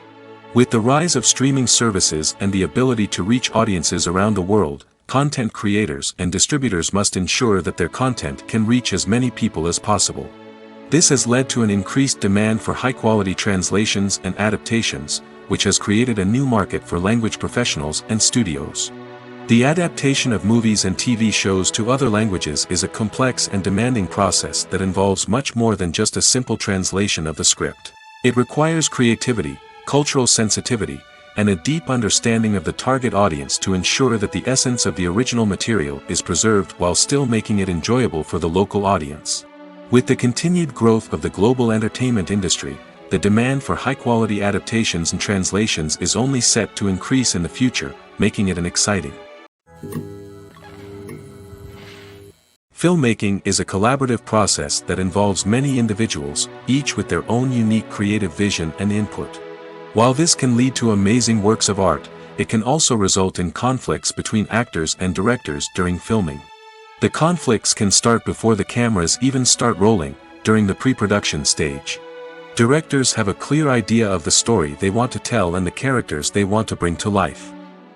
With the rise of streaming services and the ability to reach audiences around the world, content creators and distributors must ensure that their content can reach as many people as possible. This has led to an increased demand for high-quality translations and adaptations, which has created a new market for language professionals and studios. The adaptation of movies and TV shows to other languages is a complex and demanding process that involves much more than just a simple translation of the script. It requires creativity, cultural sensitivity, and a deep understanding of the target audience to ensure that the essence of the original material is preserved while still making it enjoyable for the local audience. With the continued growth of the global entertainment industry, the demand for high-quality adaptations and translations is only set to increase in the future, making it an exciting Filmmaking is a collaborative process that involves many individuals, each with their own unique creative vision and input. While this can lead to amazing works of art, it can also result in conflicts between actors and directors during filming. The conflicts can start before the cameras even start rolling, during the pre-production stage. Directors have a clear idea of the story they want to tell and the characters they want to bring to life.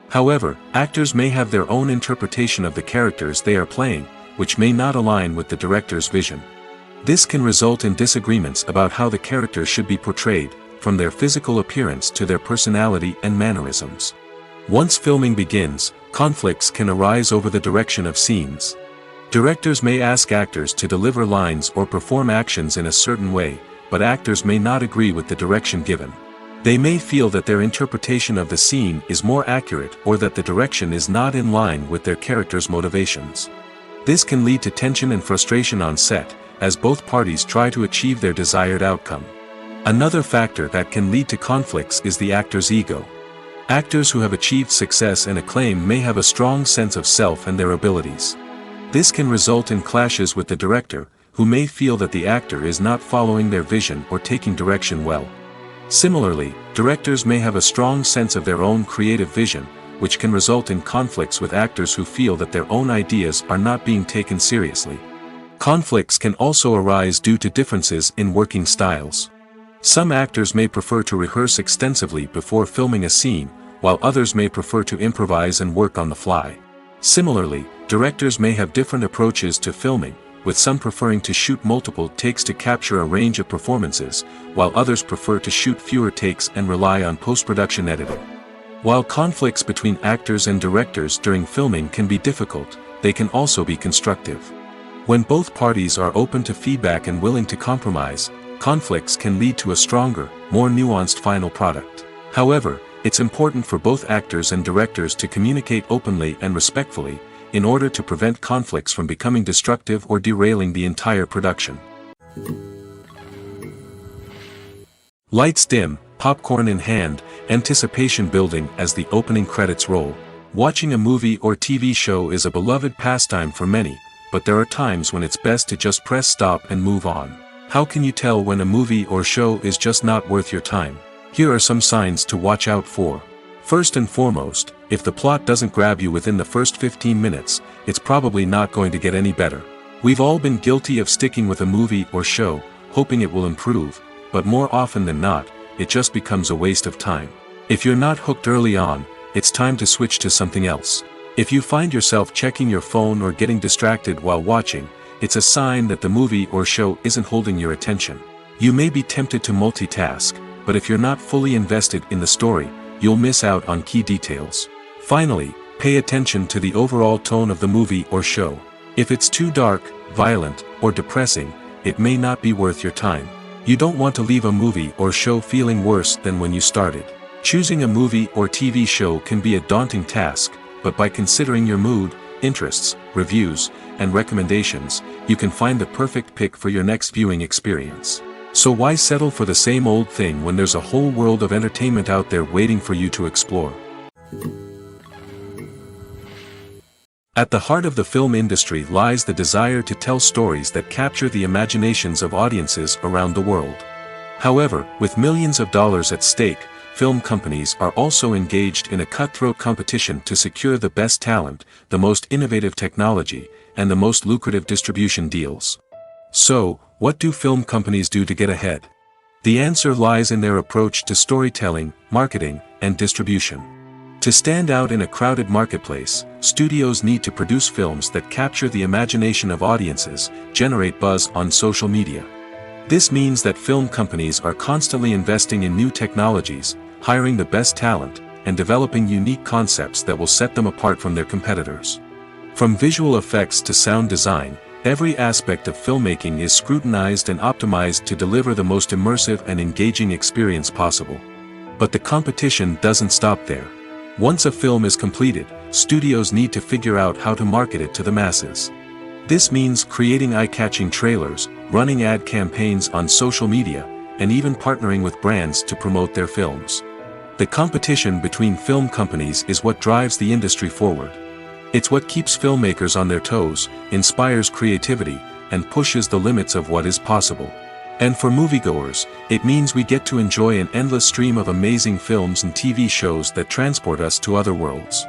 However, actors may have their own interpretation of the characters they are playing, which may not align with the director's vision. This can result in disagreements about how the character should be portrayed, from their physical appearance to their personality and mannerisms. Once filming begins, conflicts can arise over the direction of scenes. Directors may ask actors to deliver lines or perform actions in a certain way, but actors may not agree with the direction given. They may feel that their interpretation of the scene is more accurate or that the direction is not in line with their character's motivations. This can lead to tension and frustration on set, as both parties try to achieve their desired outcome. Another factor that can lead to conflicts is the actor's ego. Actors who have achieved success and acclaim may have a strong sense of self and their abilities. This can result in clashes with the director, who may feel that the actor is not following their vision or taking direction well. Similarly, directors may have a strong sense of their own creative vision, which can result in conflicts with actors who feel that their own ideas are not being taken seriously. Conflicts can also arise due to differences in working styles. Some actors may prefer to rehearse extensively before filming a scene, while others may prefer to improvise and work on the fly. Similarly, directors may have different approaches to filming, with some preferring to shoot multiple takes to capture a range of performances, while others prefer to shoot fewer takes and rely on post-production editing. While conflicts between actors and directors during filming can be difficult, they can also be constructive. When both parties are open to feedback and willing to compromise, conflicts can lead to a stronger, more nuanced final product. However, it's important for both actors and directors to communicate openly and respectfully, in order to prevent conflicts from becoming destructive or derailing the entire production. Lights dim, popcorn in hand, anticipation building as the opening credits roll. Watching a movie or TV show is a beloved pastime for many, but there are times when it's best to just press stop and move on. How can you tell when a movie or show is just not worth your time? Here are some signs to watch out for. First and foremost, if the plot doesn't grab you within the first 15 minutes, it's probably not going to get any better. We've all been guilty of sticking with a movie or show, hoping it will improve, but more often than not, it just becomes a waste of time. If you're not hooked early on, it's time to switch to something else. If you find yourself checking your phone or getting distracted while watching, it's a sign that the movie or show isn't holding your attention. You may be tempted to multitask, but if you're not fully invested in the story, you'll miss out on key details. Finally, pay attention to the overall tone of the movie or show. If it's too dark, violent, or depressing, it may not be worth your time. You don't want to leave a movie or show feeling worse than when you started. Choosing a movie or TV show can be a daunting task, but by considering your mood, interests, reviews, and recommendations, you can find the perfect pick for your next viewing experience. So why settle for the same old thing when there's a whole world of entertainment out there waiting for you to explore? At the heart of the film industry lies the desire to tell stories that capture the imaginations of audiences around the world. However, with millions of dollars at stake, film companies are also engaged in a cutthroat competition to secure the best talent, the most innovative technology, and the most lucrative distribution deals. So, what do film companies do to get ahead? The answer lies in their approach to storytelling, marketing, and distribution. To stand out in a crowded marketplace, studios need to produce films that capture the imagination of audiences, generate buzz on social media. This means that film companies are constantly investing in new technologies, hiring the best talent, and developing unique concepts that will set them apart from their competitors. From visual effects to sound design, every aspect of filmmaking is scrutinized and optimized to deliver the most immersive and engaging experience possible. But the competition doesn't stop there. Once a film is completed, studios need to figure out how to market it to the masses. This means creating eye-catching trailers, running ad campaigns on social media, and even partnering with brands to promote their films. The competition between film companies is what drives the industry forward. It's what keeps filmmakers on their toes, inspires creativity, and pushes the limits of what is possible. And for moviegoers, it means we get to enjoy an endless stream of amazing films and TV shows that transport us to other worlds.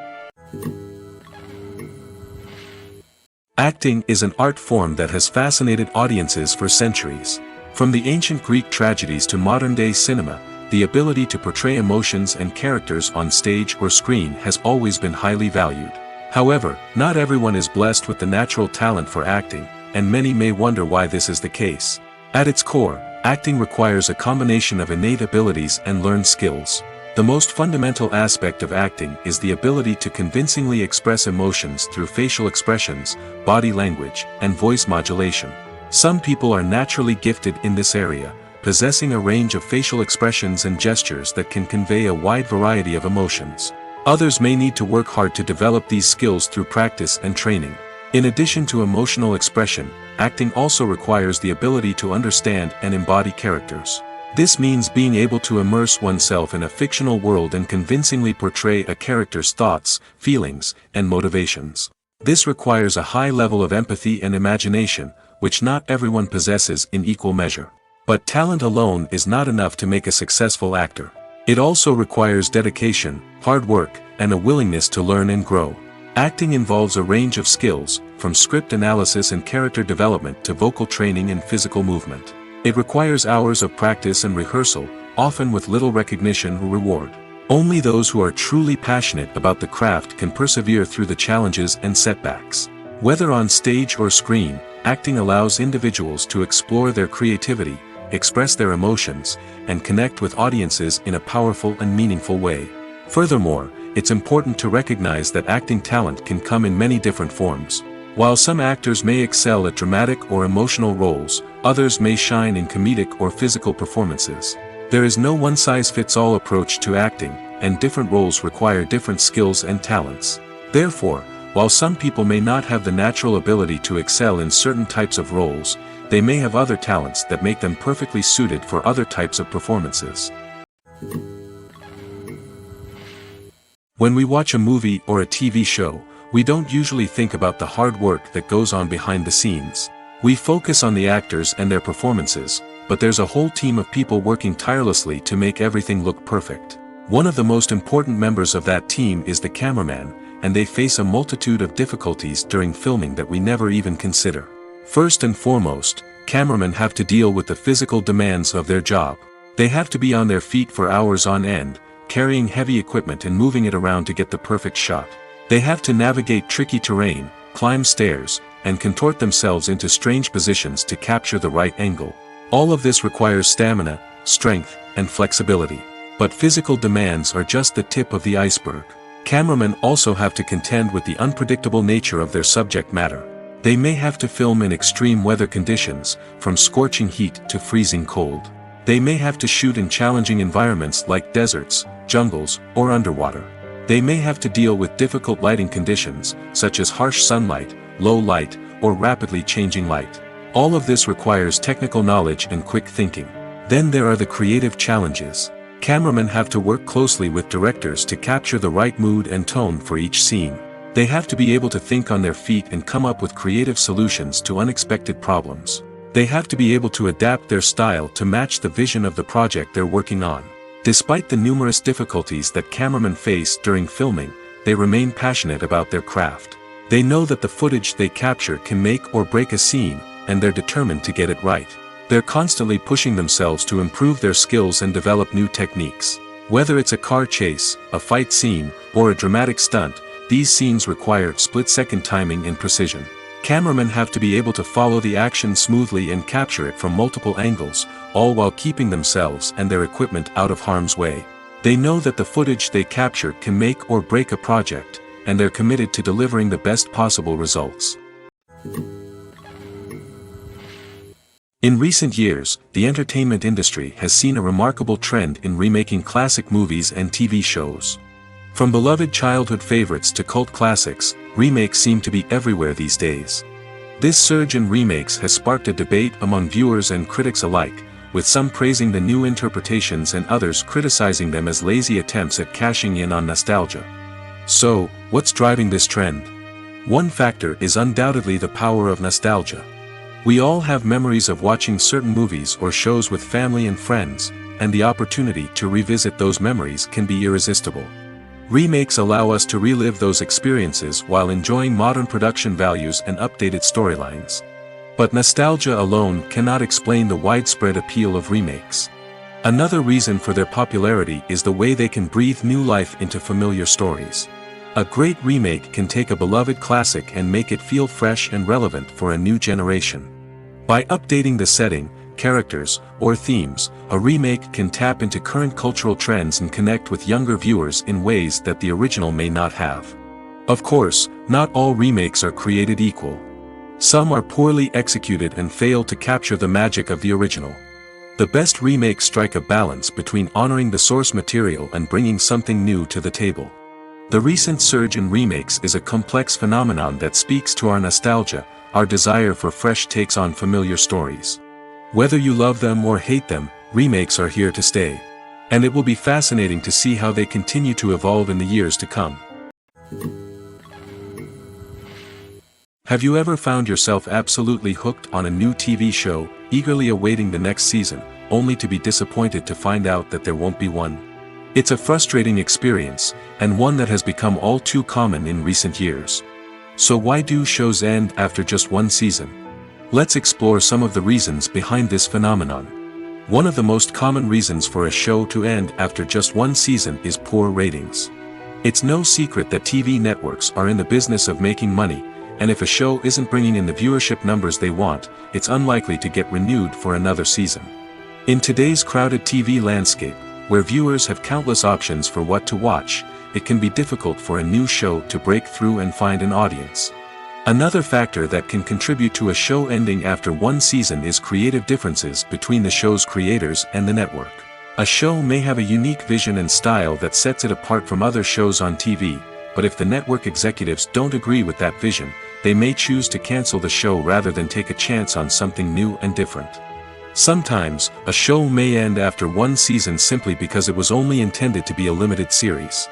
Acting is an art form that has fascinated audiences for centuries. From the ancient Greek tragedies to modern-day cinema, the ability to portray emotions and characters on stage or screen has always been highly valued. However, not everyone is blessed with the natural talent for acting, and many may wonder why this is the case. At its core, acting requires a combination of innate abilities and learned skills. The most fundamental aspect of acting is the ability to convincingly express emotions through facial expressions, body language, and voice modulation. Some people are naturally gifted in this area, possessing a range of facial expressions and gestures that can convey a wide variety of emotions. Others may need to work hard to develop these skills through practice and training. In addition to emotional expression, acting also requires the ability to understand and embody characters. This means being able to immerse oneself in a fictional world and convincingly portray a character's thoughts, feelings, and motivations. This requires a high level of empathy and imagination, which not everyone possesses in equal measure. But talent alone is not enough to make a successful actor. It also requires dedication, hard work, and a willingness to learn and grow. Acting involves a range of skills, from script analysis and character development to vocal training and physical movement. It requires hours of practice and rehearsal, often with little recognition or reward. Only those who are truly passionate about the craft can persevere through the challenges and setbacks. Whether on stage or screen, acting allows individuals to explore their creativity, express their emotions, and connect with audiences in a powerful and meaningful way. Furthermore, it's important to recognize that acting talent can come in many different forms. While some actors may excel at dramatic or emotional roles, others may shine in comedic or physical performances. There is no one-size-fits-all approach to acting, and different roles require different skills and talents. Therefore, while some people may not have the natural ability to excel in certain types of roles, they may have other talents that make them perfectly suited for other types of performances. When we watch a movie or a TV show, we don't usually think about the hard work that goes on behind the scenes. We focus on the actors and their performances, but there's a whole team of people working tirelessly to make everything look perfect. One of the most important members of that team is the cameraman, and they face a multitude of difficulties during filming that we never even consider. First and foremost, cameramen have to deal with the physical demands of their job. They have to be on their feet for hours on end, carrying heavy equipment and moving it around to get the perfect shot. They have to navigate tricky terrain, climb stairs, and contort themselves into strange positions to capture the right angle. All of this requires stamina, strength, and flexibility. But physical demands are just the tip of the iceberg. Cameramen also have to contend with the unpredictable nature of their subject matter. They may have to film in extreme weather conditions, from scorching heat to freezing cold. They may have to shoot in challenging environments like deserts, jungles, or underwater. They may have to deal with difficult lighting conditions, such as harsh sunlight, low light, or rapidly changing light. All of this requires technical knowledge and quick thinking. Then there are the creative challenges. Cameramen have to work closely with directors to capture the right mood and tone for each scene. They have to be able to think on their feet and come up with creative solutions to unexpected problems. They have to be able to adapt their style to match the vision of the project they're working on. Despite the numerous difficulties that cameramen face during filming, they remain passionate about their craft. They know that the footage they capture can make or break a scene, and they're determined to get it right. They're constantly pushing themselves to improve their skills and develop new techniques. Whether it's a car chase, a fight scene, or a dramatic stunt, these scenes require split-second timing and precision. Cameramen have to be able to follow the action smoothly and capture it from multiple angles, all while keeping themselves and their equipment out of harm's way. They know that the footage they capture can make or break a project, and they're committed to delivering the best possible results. In recent years, the entertainment industry has seen a remarkable trend in remaking classic movies and TV shows. From beloved childhood favorites to cult classics, remakes seem to be everywhere these days. This surge in remakes has sparked a debate among viewers and critics alike, with some praising the new interpretations and others criticizing them as lazy attempts at cashing in on nostalgia. So, what's driving this trend? One factor is undoubtedly the power of nostalgia. We all have memories of watching certain movies or shows with family and friends, and the opportunity to revisit those memories can be irresistible. Remakes allow us to relive those experiences while enjoying modern production values and updated storylines. But nostalgia alone cannot explain the widespread appeal of remakes. Another reason for their popularity is the way they can breathe new life into familiar stories. A great remake can take a beloved classic and make it feel fresh and relevant for a new generation. By updating the setting, characters, or themes, a remake can tap into current cultural trends and connect with younger viewers in ways that the original may not have. Of course, not all remakes are created equal. Some are poorly executed and fail to capture the magic of the original. The best remakes strike a balance between honoring the source material and bringing something new to the table. The recent surge in remakes is a complex phenomenon that speaks to our nostalgia, our desire for fresh takes on familiar stories. Whether you love them or hate them, remakes are here to stay. And it will be fascinating to see how they continue to evolve in the years to come. Have you ever found yourself absolutely hooked on a new TV show, eagerly awaiting the next season, only to be disappointed to find out that there won't be one? It's a frustrating experience, and one that has become all too common in recent years. So why do shows end after just one season? Let's explore some of the reasons behind this phenomenon. One of the most common reasons for a show to end after just one season is poor ratings. It's no secret that TV networks are in the business of making money, and if a show isn't bringing in the viewership numbers they want, it's unlikely to get renewed for another season. In today's crowded TV landscape, where viewers have countless options for what to watch, it can be difficult for a new show to break through and find an audience. Another factor that can contribute to a show ending after one season is creative differences between the show's creators and the network. A show may have a unique vision and style that sets it apart from other shows on TV, but if the network executives don't agree with that vision, they may choose to cancel the show rather than take a chance on something new and different. Sometimes, a show may end after one season simply because it was only intended to be a limited series.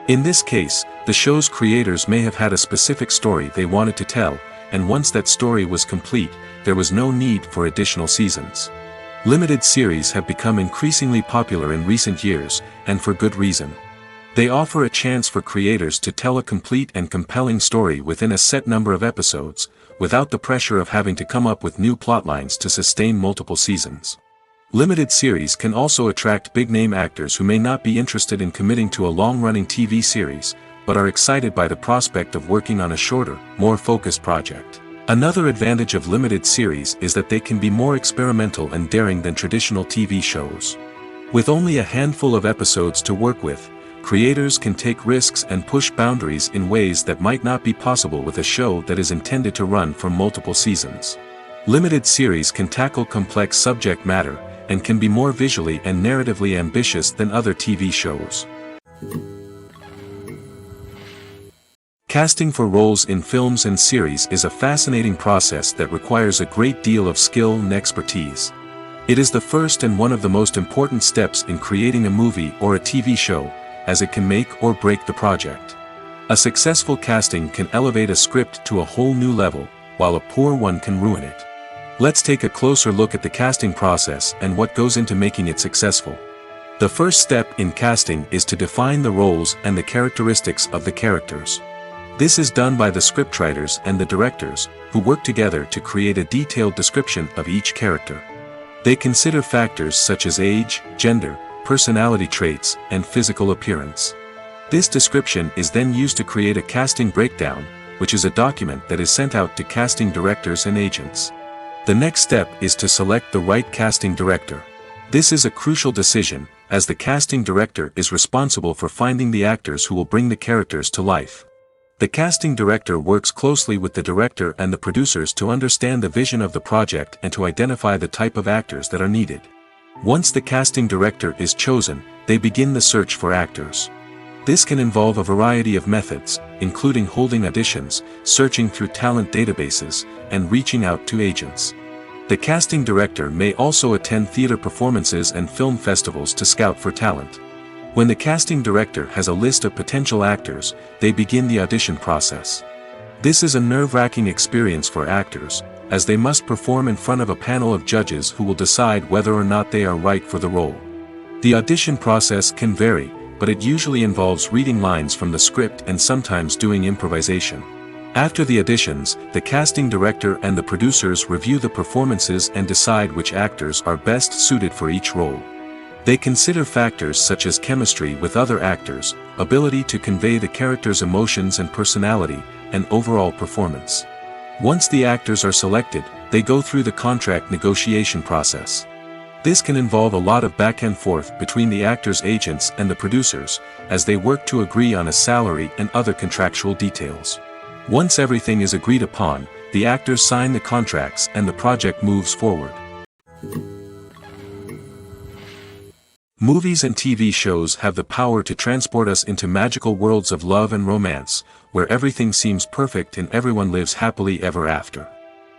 In this case, the show's creators may have had a specific story they wanted to tell, and once that story was complete, there was no need for additional seasons. Limited series have become increasingly popular in recent years, and for good reason. They offer a chance for creators to tell a complete and compelling story within a set number of episodes, without the pressure of having to come up with new plotlines to sustain multiple seasons. Limited series can also attract big-name actors who may not be interested in committing to a long-running TV series, but are excited by the prospect of working on a shorter, more focused project. Another advantage of limited series is that they can be more experimental and daring than traditional TV shows. With only a handful of episodes to work with, creators can take risks and push boundaries in ways that might not be possible with a show that is intended to run for multiple seasons. Limited series can tackle complex subject matter, and can be more visually and narratively ambitious than other TV shows. Casting for roles in films and series is a fascinating process that requires a great deal of skill and expertise. It is the first and one of the most important steps in creating a movie or a TV show, as it can make or break the project. A successful casting can elevate a script to a whole new level, while a poor one can ruin it. Let's take a closer look at the casting process and what goes into making it successful. The first step in casting is to define the roles and the characteristics of the characters. This is done by the scriptwriters and the directors, who work together to create a detailed description of each character. They consider factors such as age, gender, personality traits, and physical appearance. This description is then used to create a casting breakdown, which is a document that is sent out to casting directors and agents. The next step is to select the right casting director. This is a crucial decision, as the casting director is responsible for finding the actors who will bring the characters to life. The casting director works closely with the director and the producers to understand the vision of the project and to identify the type of actors that are needed. Once the casting director is chosen, they begin the search for actors. This can involve a variety of methods, including holding auditions, searching through talent databases, and reaching out to agents. The casting director may also attend theater performances and film festivals to scout for talent. When the casting director has a list of potential actors, they begin the audition process. This is a nerve-wracking experience for actors, as they must perform in front of a panel of judges who will decide whether or not they are right for the role. The audition process can vary, but it usually involves reading lines from the script and sometimes doing improvisation. After the auditions, the casting director and the producers review the performances and decide which actors are best suited for each role. They consider factors such as chemistry with other actors, ability to convey the character's emotions and personality, and overall performance. Once the actors are selected, they go through the contract negotiation process. This can involve a lot of back and forth between the actors' agents and the producers, as they work to agree on a salary and other contractual details. Once everything is agreed upon, the actors sign the contracts and the project moves forward. Movies and TV shows have the power to transport us into magical worlds of love and romance, where everything seems perfect and everyone lives happily ever after.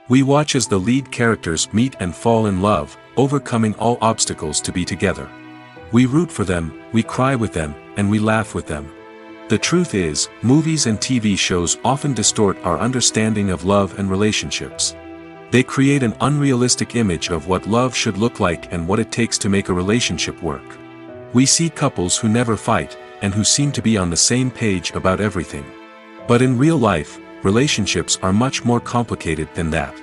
We watch as the lead characters meet and fall in love, overcoming all obstacles to be together. We root for them, we cry with them, and we laugh with them. The truth is, movies and TV shows often distort our understanding of love and relationships. They create an unrealistic image of what love should look like and what it takes to make a relationship work. We see couples who never fight, and who seem to be on the same page about everything. But in real life, relationships are much more complicated than that.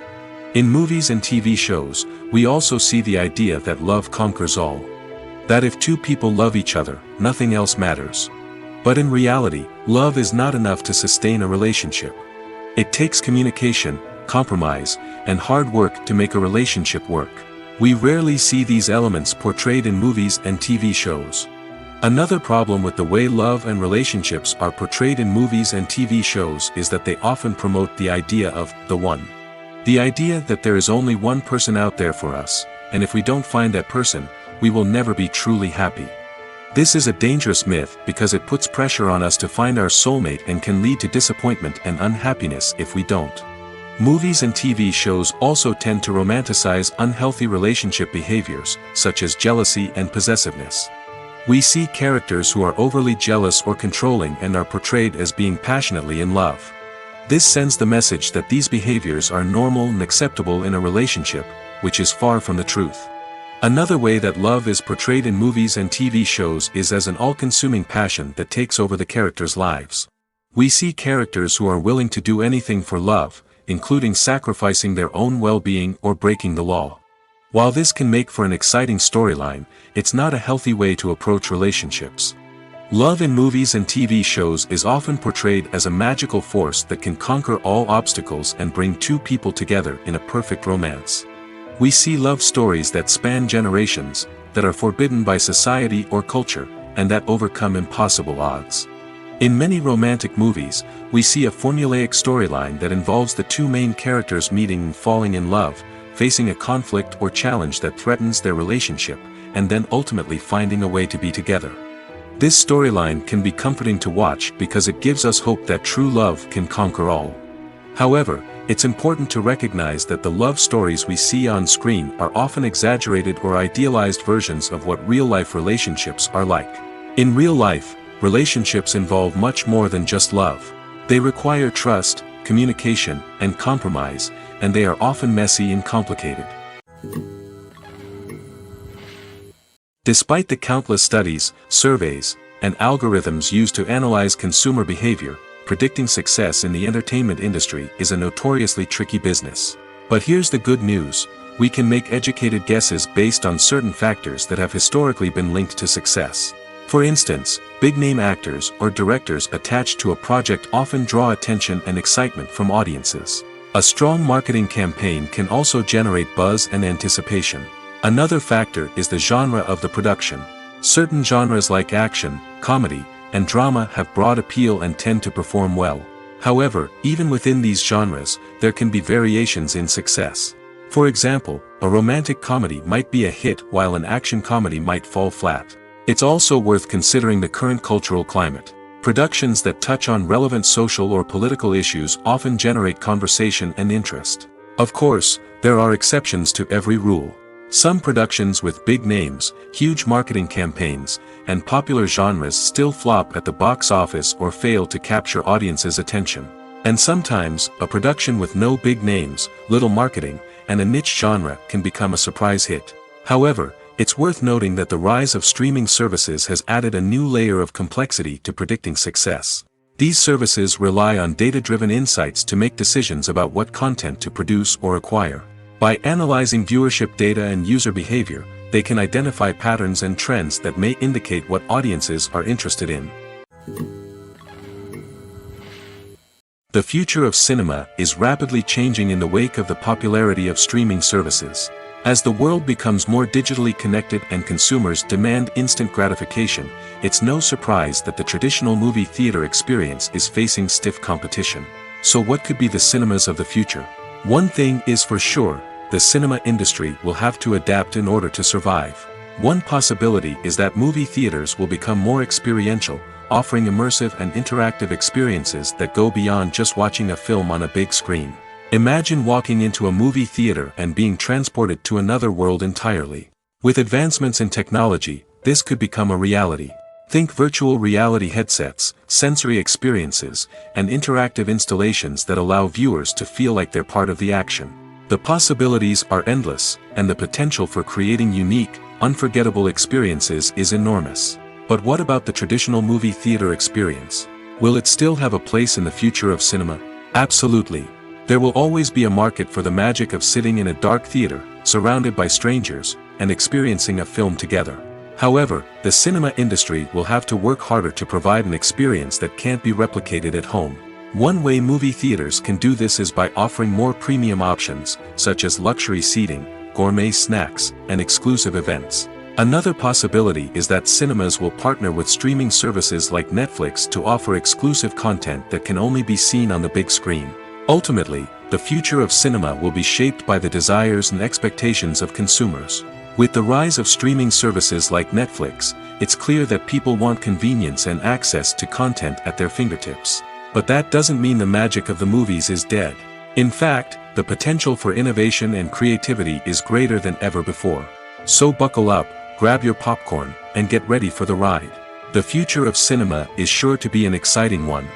In movies and TV shows, we also see the idea that love conquers all. That if two people love each other, nothing else matters. But in reality, love is not enough to sustain a relationship. It takes communication, compromise, and hard work to make a relationship work. We rarely see these elements portrayed in movies and TV shows. Another problem with the way love and relationships are portrayed in movies and TV shows is that they often promote the idea of the one. The idea that there is only one person out there for us, and if we don't find that person, we will never be truly happy. This is a dangerous myth because it puts pressure on us to find our soulmate and can lead to disappointment and unhappiness if we don't. Movies and TV shows also tend to romanticize unhealthy relationship behaviors, such as jealousy and possessiveness. We see characters who are overly jealous or controlling and are portrayed as being passionately in love. This sends the message that these behaviors are normal and acceptable in a relationship, which is far from the truth. Another way that love is portrayed in movies and TV shows is as an all-consuming passion that takes over the characters' lives. We see characters who are willing to do anything for love, including sacrificing their own well-being or breaking the law. While this can make for an exciting storyline, it's not a healthy way to approach relationships. Love in movies and TV shows is often portrayed as a magical force that can conquer all obstacles and bring two people together in a perfect romance. We see love stories that span generations, that are forbidden by society or culture, and that overcome impossible odds. In many romantic movies, we see a formulaic storyline that involves the two main characters meeting and falling in love, facing a conflict or challenge that threatens their relationship, and then ultimately finding a way to be together. This storyline can be comforting to watch because it gives us hope that true love can conquer all. However, it's important to recognize that the love stories we see on screen are often exaggerated or idealized versions of what real-life relationships are like. In real life, relationships involve much more than just love. They require trust, communication, and compromise, and they are often messy and complicated. Despite the countless studies, surveys, and algorithms used to analyze consumer behavior, predicting success in the entertainment industry is a notoriously tricky business. But here's the good news: we can make educated guesses based on certain factors that have historically been linked to success. For instance, big-name actors or directors attached to a project often draw attention and excitement from audiences. A strong marketing campaign can also generate buzz and anticipation. Another factor is the genre of the production. Certain genres like action, comedy, and drama have broad appeal and tend to perform well. However, even within these genres, there can be variations in success. For example, a romantic comedy might be a hit while an action comedy might fall flat. It's also worth considering the current cultural climate. Productions that touch on relevant social or political issues often generate conversation and interest. Of course, there are exceptions to every rule. Some productions with big names, huge marketing campaigns, and popular genres still flop at the box office or fail to capture audiences' attention. And sometimes, a production with no big names, little marketing, and a niche genre can become a surprise hit. However, it's worth noting that the rise of streaming services has added a new layer of complexity to predicting success. These services rely on data-driven insights to make decisions about what content to produce or acquire. By analyzing viewership data and user behavior, they can identify patterns and trends that may indicate what audiences are interested in. The future of cinema is rapidly changing in the wake of the popularity of streaming services. As the world becomes more digitally connected and consumers demand instant gratification, it's no surprise that the traditional movie theater experience is facing stiff competition. So what could be the cinemas of the future? One thing is for sure, the cinema industry will have to adapt in order to survive. One possibility is that movie theaters will become more experiential, offering immersive and interactive experiences that go beyond just watching a film on a big screen. Imagine walking into a movie theater and being transported to another world entirely. With advancements in technology, this could become a reality. Think virtual reality headsets, sensory experiences, and interactive installations that allow viewers to feel like they're part of the action. The possibilities are endless, and the potential for creating unique, unforgettable experiences is enormous. But what about the traditional movie theater experience? Will it still have a place in the future of cinema? Absolutely. There will always be a market for the magic of sitting in a dark theater, surrounded by strangers, and experiencing a film together. However, the cinema industry will have to work harder to provide an experience that can't be replicated at home. One way movie theaters can do this is by offering more premium options, such as luxury seating, gourmet snacks, and exclusive events. Another possibility is that cinemas will partner with streaming services like Netflix to offer exclusive content that can only be seen on the big screen. Ultimately, the future of cinema will be shaped by the desires and expectations of consumers. With the rise of streaming services like Netflix, it's clear that people want convenience and access to content at their fingertips. But that doesn't mean the magic of the movies is dead. In fact, the potential for innovation and creativity is greater than ever before. So buckle up, grab your popcorn, and get ready for the ride. The future of cinema is sure to be an exciting one.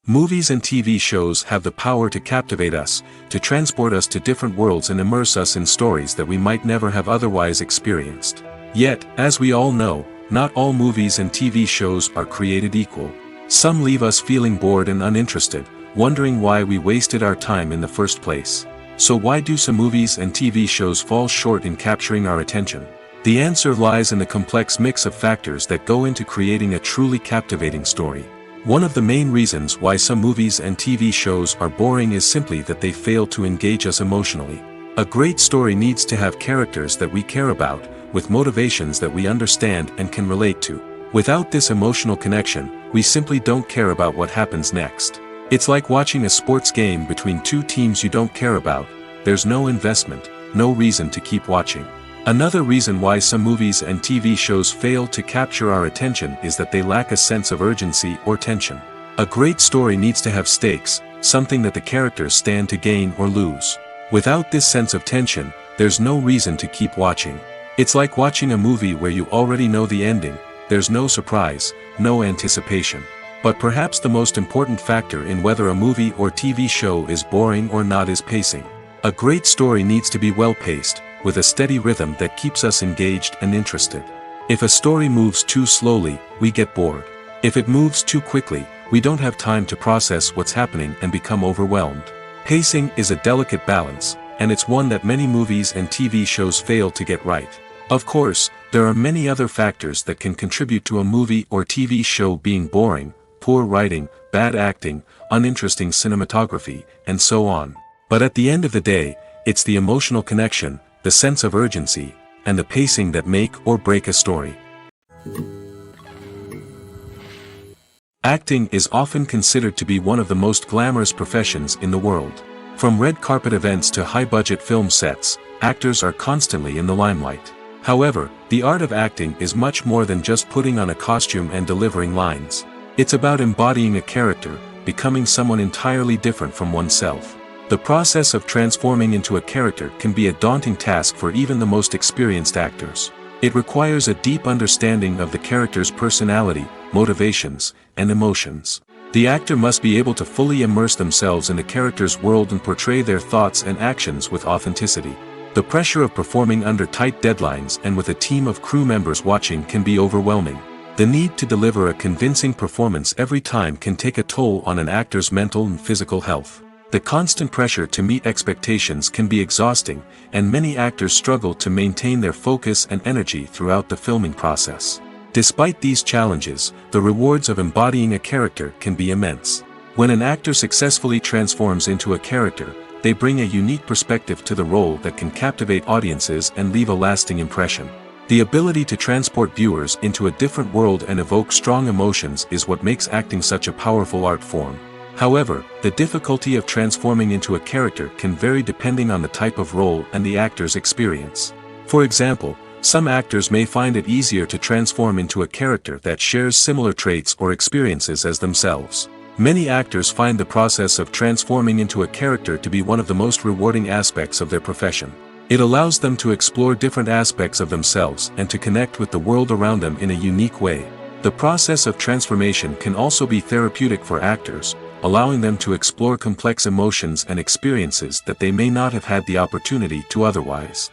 Movies and TV shows have the power to captivate us, to transport us to different worlds and immerse us in stories that we might never have otherwise experienced. Yet, as we all know, not all movies and TV shows are created equal. Some leave us feeling bored and uninterested, wondering why we wasted our time in the first place. So why do some movies and TV shows fall short in capturing our attention? The answer lies in the complex mix of factors that go into creating a truly captivating story. One of the main reasons why some movies and TV shows are boring is simply that they fail to engage us emotionally. A great story needs to have characters that we care about, with motivations that we understand and can relate to. Without this emotional connection, we simply don't care about what happens next. It's like watching a sports game between two teams you don't care about. There's no investment, no reason to keep watching. Another reason why some movies and TV shows fail to capture our attention is that they lack a sense of urgency or tension. A great story needs to have stakes, something that the characters stand to gain or lose. Without this sense of tension, there's no reason to keep watching. It's like watching a movie where you already know the ending. There's no surprise, no anticipation. But perhaps the most important factor in whether a movie or TV show is boring or not is pacing. A great story needs to be well-paced, with a steady rhythm that keeps us engaged and interested. If a story moves too slowly, we get bored. If it moves too quickly, we don't have time to process what's happening and become overwhelmed. Pacing is a delicate balance, and it's one that many movies and TV shows fail to get right. Of course, there are many other factors that can contribute to a movie or TV show being boring: poor writing, bad acting, uninteresting cinematography, and so on. But at the end of the day, it's the emotional connection, the sense of urgency, and the pacing that make or break a story. Acting is often considered to be one of the most glamorous professions in the world. From red carpet events to high-budget film sets, actors are constantly in the limelight. However, the art of acting is much more than just putting on a costume and delivering lines. It's about embodying a character, becoming someone entirely different from oneself. The process of transforming into a character can be a daunting task for even the most experienced actors. It requires a deep understanding of the character's personality, motivations, and emotions. The actor must be able to fully immerse themselves in the character's world and portray their thoughts and actions with authenticity. The pressure of performing under tight deadlines and with a team of crew members watching can be overwhelming. The need to deliver a convincing performance every time can take a toll on an actor's mental and physical health. The constant pressure to meet expectations can be exhausting, and many actors struggle to maintain their focus and energy throughout the filming process. Despite these challenges, the rewards of embodying a character can be immense. When an actor successfully transforms into a character, they bring a unique perspective to the role that can captivate audiences and leave a lasting impression. The ability to transport viewers into a different world and evoke strong emotions is what makes acting such a powerful art form. However, the difficulty of transforming into a character can vary depending on the type of role and the actor's experience. For example, some actors may find it easier to transform into a character that shares similar traits or experiences as themselves. Many actors find the process of transforming into a character to be one of the most rewarding aspects of their profession. It allows them to explore different aspects of themselves and to connect with the world around them in a unique way. The process of transformation can also be therapeutic for actors, allowing them to explore complex emotions and experiences that they may not have had the opportunity to otherwise.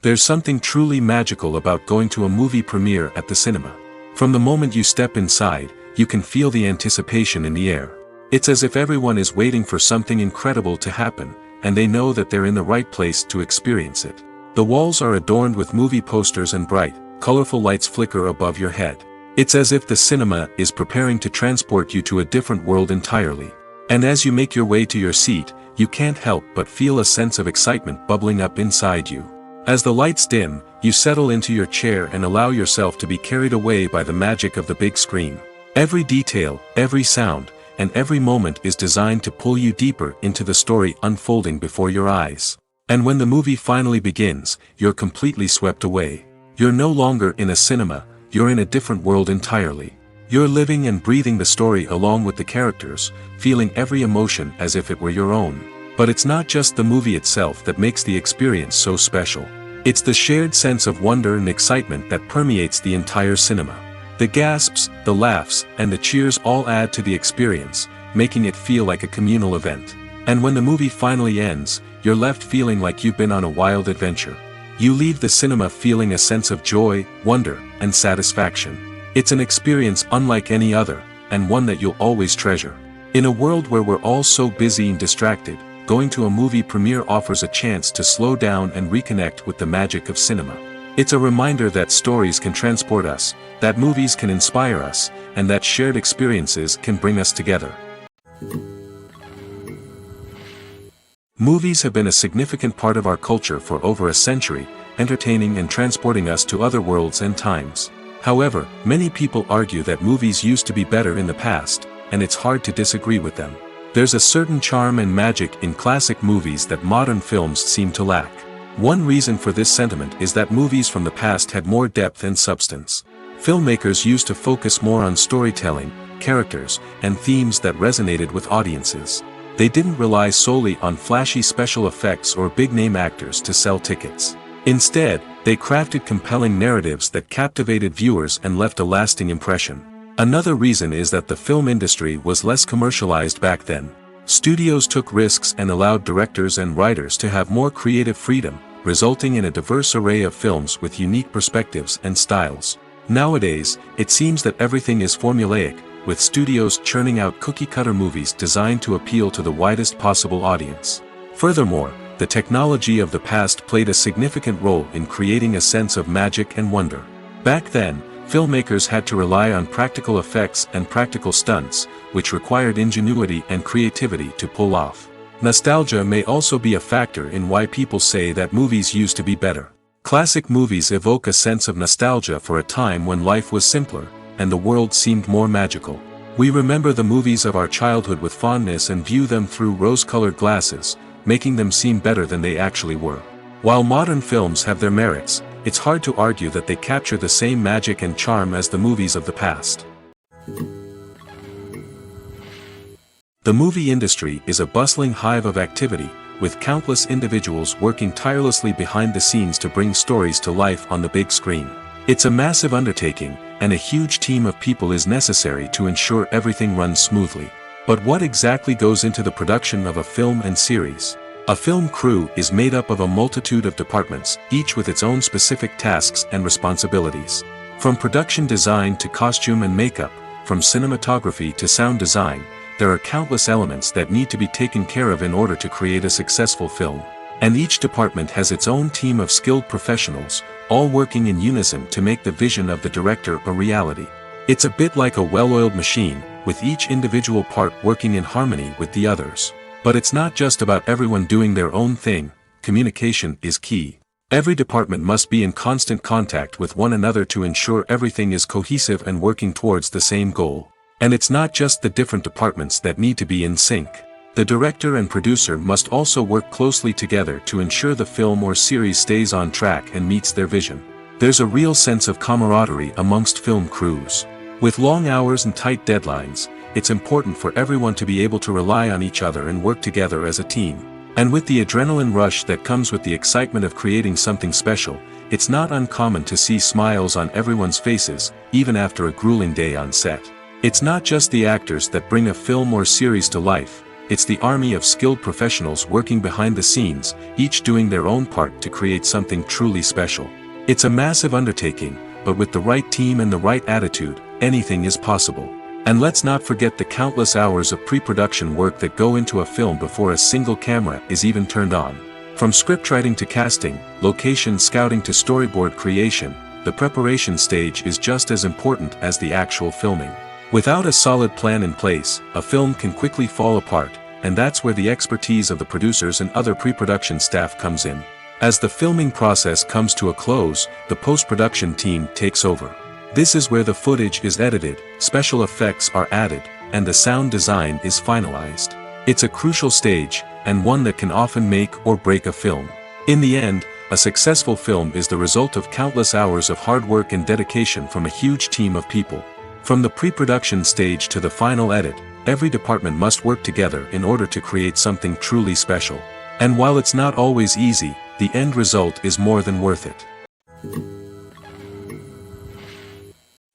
There's something truly magical about going to a movie premiere at the cinema. From the moment you step inside, you can feel the anticipation in the air. It's as if everyone is waiting for something incredible to happen, and they know that they're in the right place to experience it. The walls are adorned with movie posters and bright, colorful lights flicker above your head. It's as if the cinema is preparing to transport you to a different world entirely. And as you make your way to your seat, you can't help but feel a sense of excitement bubbling up inside you. As the lights dim, you settle into your chair and allow yourself to be carried away by the magic of the big screen. Every detail, every sound, and every moment is designed to pull you deeper into the story unfolding before your eyes. And when the movie finally begins, you're completely swept away. You're no longer in a cinema, you're in a different world entirely. You're living and breathing the story along with the characters, feeling every emotion as if it were your own. But it's not just the movie itself that makes the experience so special. It's the shared sense of wonder and excitement that permeates the entire cinema. The gasps, the laughs, and the cheers all add to the experience, making it feel like a communal event. And when the movie finally ends, you're left feeling like you've been on a wild adventure. You leave the cinema feeling a sense of joy, wonder, and satisfaction. It's an experience unlike any other, and one that you'll always treasure. In a world where we're all so busy and distracted, going to a movie premiere offers a chance to slow down and reconnect with the magic of cinema. It's a reminder that stories can transport us, that movies can inspire us, and that shared experiences can bring us together. Movies have been a significant part of our culture for over a century, entertaining and transporting us to other worlds and times. However, many people argue that movies used to be better in the past, and it's hard to disagree with them. There's a certain charm and magic in classic movies that modern films seem to lack. One reason for this sentiment is that movies from the past had more depth and substance. Filmmakers used to focus more on storytelling, characters, and themes that resonated with audiences. They didn't rely solely on flashy special effects or big-name actors to sell tickets. Instead, they crafted compelling narratives that captivated viewers and left a lasting impression. Another reason is that the film industry was less commercialized back then. Studios took risks and allowed directors and writers to have more creative freedom, resulting in a diverse array of films with unique perspectives and styles. Nowadays, it seems that everything is formulaic, with studios churning out cookie-cutter movies designed to appeal to the widest possible audience. Furthermore, the technology of the past played a significant role in creating a sense of magic and wonder. Back then, filmmakers had to rely on practical effects and practical stunts, which required ingenuity and creativity to pull off. Nostalgia may also be a factor in why people say that movies used to be better. Classic movies evoke a sense of nostalgia for a time when life was simpler, and the world seemed more magical. We remember the movies of our childhood with fondness and view them through rose-colored glasses, making them seem better than they actually were. While modern films have their merits, it's hard to argue that they capture the same magic and charm as the movies of the past. The movie industry is a bustling hive of activity, with countless individuals working tirelessly behind the scenes to bring stories to life on the big screen. It's a massive undertaking, and a huge team of people is necessary to ensure everything runs smoothly. But what exactly goes into the production of a film and series? A film crew is made up of a multitude of departments, each with its own specific tasks and responsibilities. From production design to costume and makeup, from cinematography to sound design, there are countless elements that need to be taken care of in order to create a successful film. And each department has its own team of skilled professionals, all working in unison to make the vision of the director a reality. It's a bit like a well-oiled machine, with each individual part working in harmony with the others. But it's not just about everyone doing their own thing. Communication is key. Every department must be in constant contact with one another to ensure everything is cohesive and working towards the same goal. And it's not just the different departments that need to be in sync. The director and producer must also work closely together to ensure the film or series stays on track and meets their vision. There's a real sense of camaraderie amongst film crews. With long hours and tight deadlines, it's important for everyone to be able to rely on each other and work together as a team. And with the adrenaline rush that comes with the excitement of creating something special, it's not uncommon to see smiles on everyone's faces, even after a grueling day on set. It's not just the actors that bring a film or series to life, it's the army of skilled professionals working behind the scenes, each doing their own part to create something truly special. It's a massive undertaking, but with the right team and the right attitude, anything is possible. And let's not forget the countless hours of pre-production work that go into a film before a single camera is even turned on. From scriptwriting to casting, location scouting to storyboard creation, the preparation stage is just as important as the actual filming. Without a solid plan in place, a film can quickly fall apart, and that's where the expertise of the producers and other pre-production staff comes in. As the filming process comes to a close, the post-production team takes over. This is where the footage is edited, special effects are added, and the sound design is finalized. It's a crucial stage, and one that can often make or break a film. In the end, a successful film is the result of countless hours of hard work and dedication from a huge team of people. From the pre-production stage to the final edit, every department must work together in order to create something truly special. And while it's not always easy, the end result is more than worth it.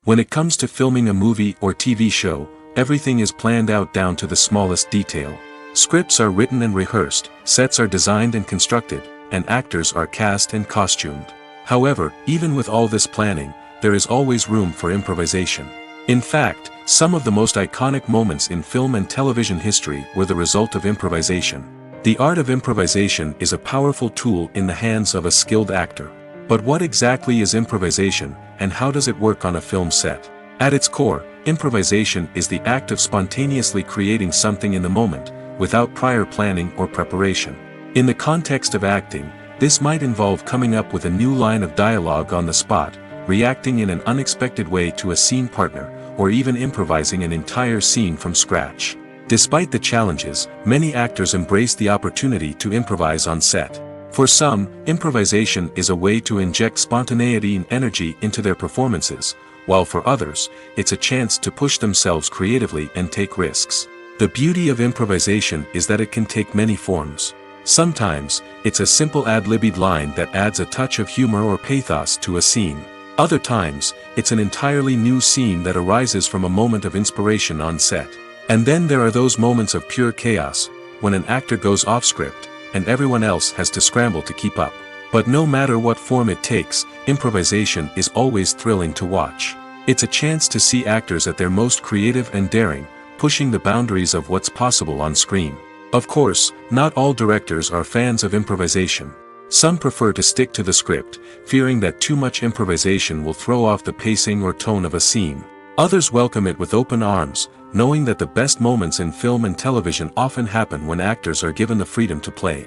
When it comes to filming a movie or TV show, everything is planned out down to the smallest detail. Scripts are written and rehearsed, sets are designed and constructed, and actors are cast and costumed. However, even with all this planning, there is always room for improvisation. In fact, some of the most iconic moments in film and television history were the result of improvisation. The art of improvisation is a powerful tool in the hands of a skilled actor. But what exactly is improvisation, and how does it work on a film set? At its core, improvisation is the act of spontaneously creating something in the moment, without prior planning or preparation. In the context of acting, this might involve coming up with a new line of dialogue on the spot, reacting in an unexpected way to a scene partner, or even improvising an entire scene from scratch. Despite the challenges, many actors embrace the opportunity to improvise on set. For some, improvisation is a way to inject spontaneity and energy into their performances, while for others, it's a chance to push themselves creatively and take risks. The beauty of improvisation is that it can take many forms. Sometimes, it's a simple ad-libbed line that adds a touch of humor or pathos to a scene. Other times, it's an entirely new scene that arises from a moment of inspiration on set. And then there are those moments of pure chaos, when an actor goes off script, and everyone else has to scramble to keep up. But no matter what form it takes, improvisation is always thrilling to watch. It's a chance to see actors at their most creative and daring, pushing the boundaries of what's possible on screen. Of course, not all directors are fans of improvisation. Some prefer to stick to the script, fearing that too much improvisation will throw off the pacing or tone of a scene. Others welcome it with open arms, knowing that the best moments in film and television often happen when actors are given the freedom to play.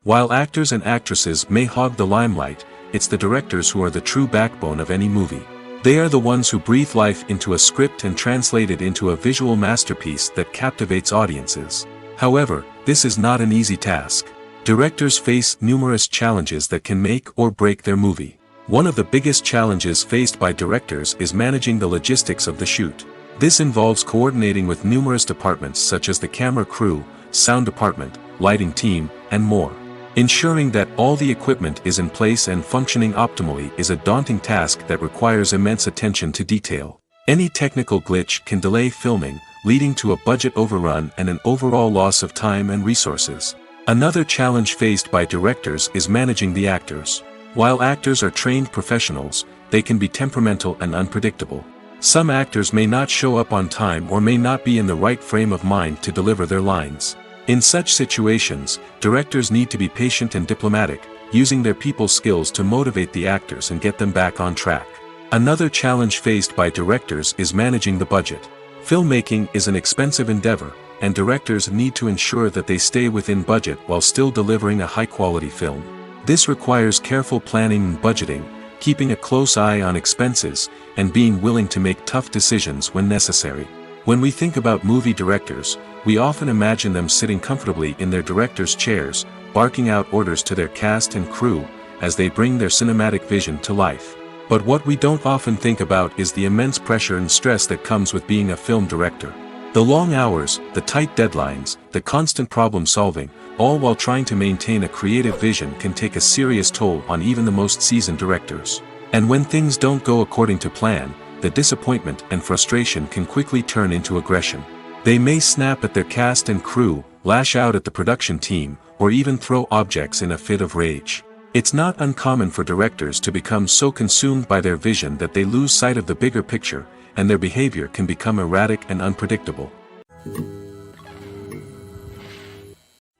While actors and actresses may hog the limelight, it's the directors who are the true backbone of any movie. They are the ones who breathe life into a script and translate it into a visual masterpiece that captivates audiences. However, this is not an easy task. Directors face numerous challenges that can make or break their movie. One of the biggest challenges faced by directors is managing the logistics of the shoot. This involves coordinating with numerous departments such as the camera crew, sound department, lighting team, and more. Ensuring that all the equipment is in place and functioning optimally is a daunting task that requires immense attention to detail. Any technical glitch can delay filming, leading to a budget overrun and an overall loss of time and resources. Another challenge faced by directors is managing the actors. While actors are trained professionals, they can be temperamental and unpredictable. Some actors may not show up on time or may not be in the right frame of mind to deliver their lines. In such situations, directors need to be patient and diplomatic, using their people skills to motivate the actors and get them back on track. Another challenge faced by directors is managing the budget. Filmmaking is an expensive endeavor, and directors need to ensure that they stay within budget while still delivering a high-quality film. This requires careful planning and budgeting, keeping a close eye on expenses, and being willing to make tough decisions when necessary. When we think about movie directors, we often imagine them sitting comfortably in their director's chairs, barking out orders to their cast and crew, as they bring their cinematic vision to life. But what we don't often think about is the immense pressure and stress that comes with being a film director. The long hours, the tight deadlines, the constant problem solving, all while trying to maintain a creative vision can take a serious toll on even the most seasoned directors. And when things don't go according to plan, the disappointment and frustration can quickly turn into aggression. They may snap at their cast and crew, lash out at the production team, or even throw objects in a fit of rage. It's not uncommon for directors to become so consumed by their vision that they lose sight of the bigger picture, and their behavior can become erratic and unpredictable.